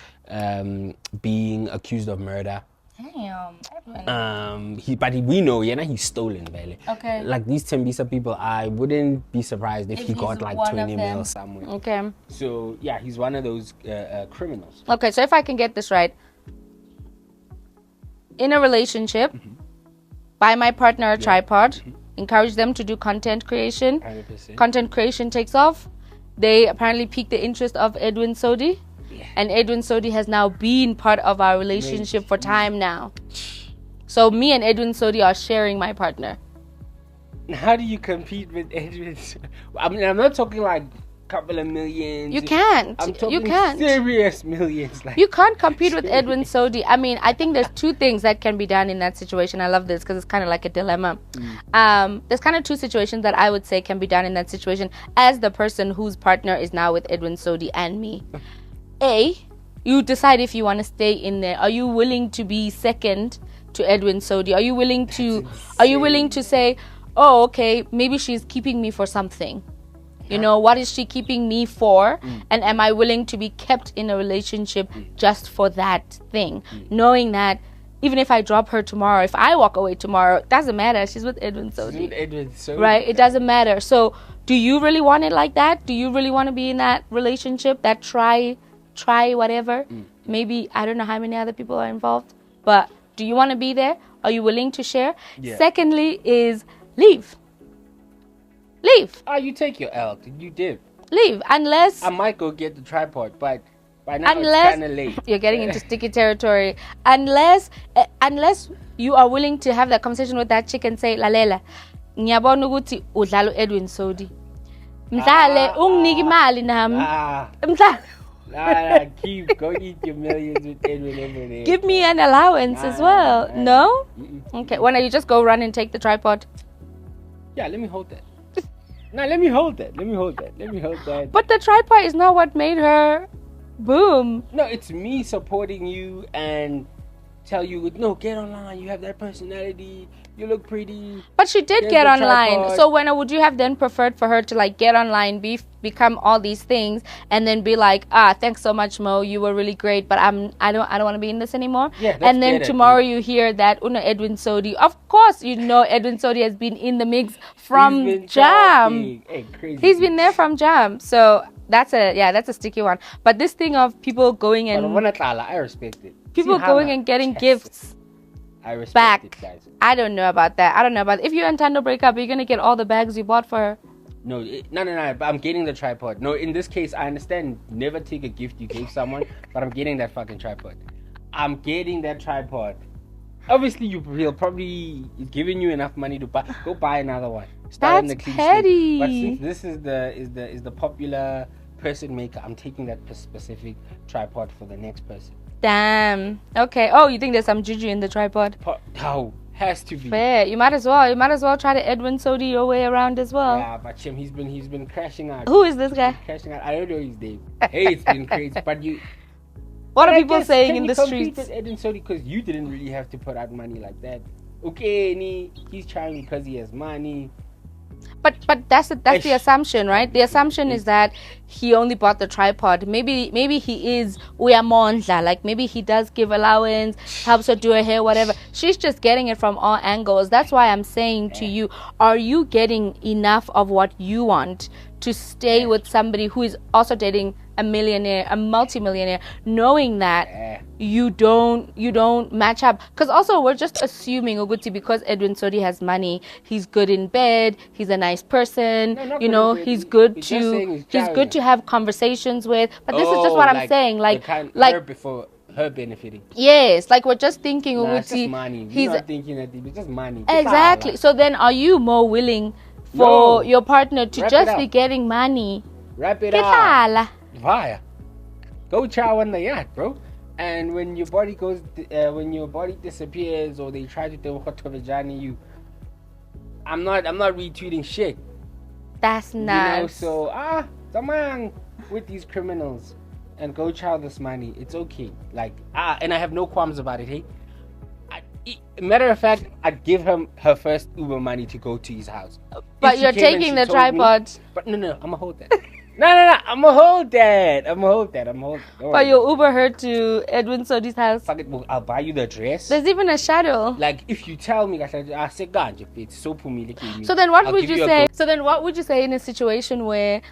being accused of murder. Damn, Edwin. But we know, he's stolen, Bele. Okay. Like these Thembisa people, I wouldn't be surprised if he got like 20 mil somewhere. Okay. So yeah, he's one of those criminals. Okay, so if I can get this right, in a relationship, buy my partner a tripod, encourage them to do content creation. 100%. Content creation takes off. They apparently piqued the interest of Edwin Sodi. Yeah. And Edwin Sodi has now been part of our relationship for time now. So me and Edwin Sodi are sharing my partner. How do you compete with Edwin? I mean, I'm not talking like couple of millions. You can't. I'm talking you can't. serious millions. Like you can't compete with Edwin Sodi. I mean, I think there's two things that can be done in that situation. I love this because it's kind of like a dilemma. There's kind of two situations that I would say can be done in that situation as the person whose partner is now with Edwin Sodi and me. A, you decide if you want to stay in there. Are you willing to be second to Edwin Sodi? Are you willing to say, oh, okay, maybe she's keeping me for something? You know, what is she keeping me for? And am I willing to be kept in a relationship just for that thing? Knowing that even if I drop her tomorrow, if I walk away tomorrow, it doesn't matter. She's with Edwin Sodi. Right? It doesn't matter. So do you really want it like that? Do you really want to be in that relationship, that try whatever? Maybe, I don't know how many other people are involved, but do you want to be there? Are you willing to share? Yeah. Secondly is leave. You take your L. You did. Leave. Unless I might go get the tripod, but by now it's kind of late. You're getting into sticky territory. Unless you are willing to have that conversation with that chick and say, Lalela, ngiyabona ukuthi udlala Edwin Sodi. Mhlale unginike imali nami. Mhlale. Go eat your millions with Edwin. Give me an allowance as well. No? Okay. Why don't you just go run and take the tripod? Yeah, let me hold that. No, let me hold that. But the tripod is not what made her boom. No, it's me supporting you and tell you, no, get online. You have that personality. You look pretty. But she did get online. Tripod. So when would you have then preferred for her to like get online, become all these things, and then be like, thanks so much, Mo. You were really great, but I don't want to be in this anymore. Yeah, and then tomorrow you hear that Edwin Sodi. Of course, Edwin Sodi has been in the mix from Jam. Hey, crazy. He's been there from Jam. So that's a sticky one. But this thing of people going and I respect it. People going and getting gifts. I respect back. It, guys. I don't know about that. If you and Tando break up, you're gonna get all the bags you bought for her. No. I'm getting the tripod. No, in this case, I understand. Never take a gift you gave someone, but I'm getting that fucking tripod. I'm getting that tripod. Obviously, he'll probably giving you enough money to go buy another one. Start that's petty. But since this is the popular person maker, I'm taking that specific tripod for the next person. Damn. Okay. Oh, you think there's some juju in the tripod? Has to be. Fair. You might as well try to Edwin Sodi your way around as well. Yeah, but Chim, he's been crashing out. Who is this guy? Crashing out. I don't know his name. Hey, it's been crazy. But you. What are people saying in the streets? With Edwin Sodi because you didn't really have to put out money like that. Okay, he's trying because he has money. But that's the assumption, right? The assumption is that he only bought the tripod. Maybe he is uyamondla, like maybe he does give allowance, helps her do her hair, whatever. She's just getting it from all angles. That's why I'm saying to you, are you getting enough of what you want to stay with somebody who is also dating a millionaire, a multimillionaire, knowing that you don't match up. Because also we're just assuming Oguti, because Edwin Sodi has money, he's good in bed, he's a nice person, he's good to have conversations with. But this is just what I'm saying, like her before her benefiting. Yes, like we're just thinking Oguti. It's just money. He's not thinking that it's just money. Exactly. So then, are you more willing for your partner to just be getting money? Wrap it up. Vaya. Go chow on the yacht, bro. And when your body disappears, or they try to do Hotovajani, I'm not retweeting shit. That's nice. So Tamang with these criminals and go chow this money. It's okay. Like and I have no qualms about it. Hey, matter of fact, I'd give him her first Uber money to go to his house. But you're taking the tripod. But no, I'm gonna hold that. No, I'm gonna hold that. But you'll Uber her to Edwin Sodi's house. Fuck it, I'll buy you the dress. There's even a shadow. Like, if you tell me, I say, ganja, it's so pumi. So then what would you say? So then what would you say in a situation where,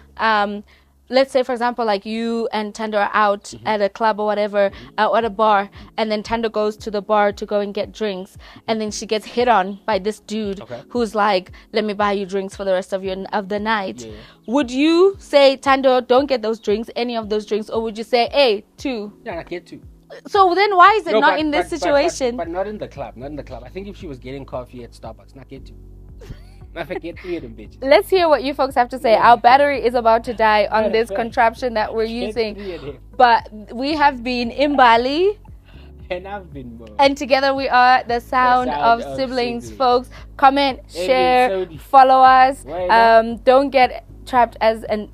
let's say, for example, like you and Tando are out at a club or whatever, at a bar, and then Tando goes to the bar to go and get drinks, and then she gets hit on by this dude who's like, let me buy you drinks for the rest of the night. Yeah. Would you say, Tando, don't get those drinks, any of those drinks, or would you say, hey, two? Yeah, I get two. So then why is it not in this situation? But not in the club, I think if she was getting coffee at Starbucks, not get two. I forget three of them bitches. Let's hear what you folks have to say. Our battery is about to die on this contraption that we're using. But we have been Imbali. And I've been Mo. And together we are the sound of siblings, folks. Comment, share, follow us. Don't get trapped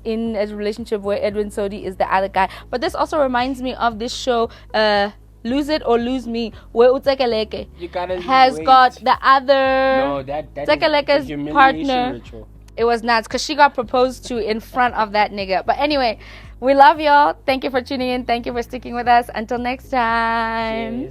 in a relationship where Edwin Sodi is the other guy. But this also reminds me of this show, Lose It or Lose Me, where Utsekeleke has got the other Utsakeleke's partner. Ritual. It was nuts because she got proposed to in front of that nigga. But anyway, we love y'all. Thank you for tuning in. Thank you for sticking with us. Until next time.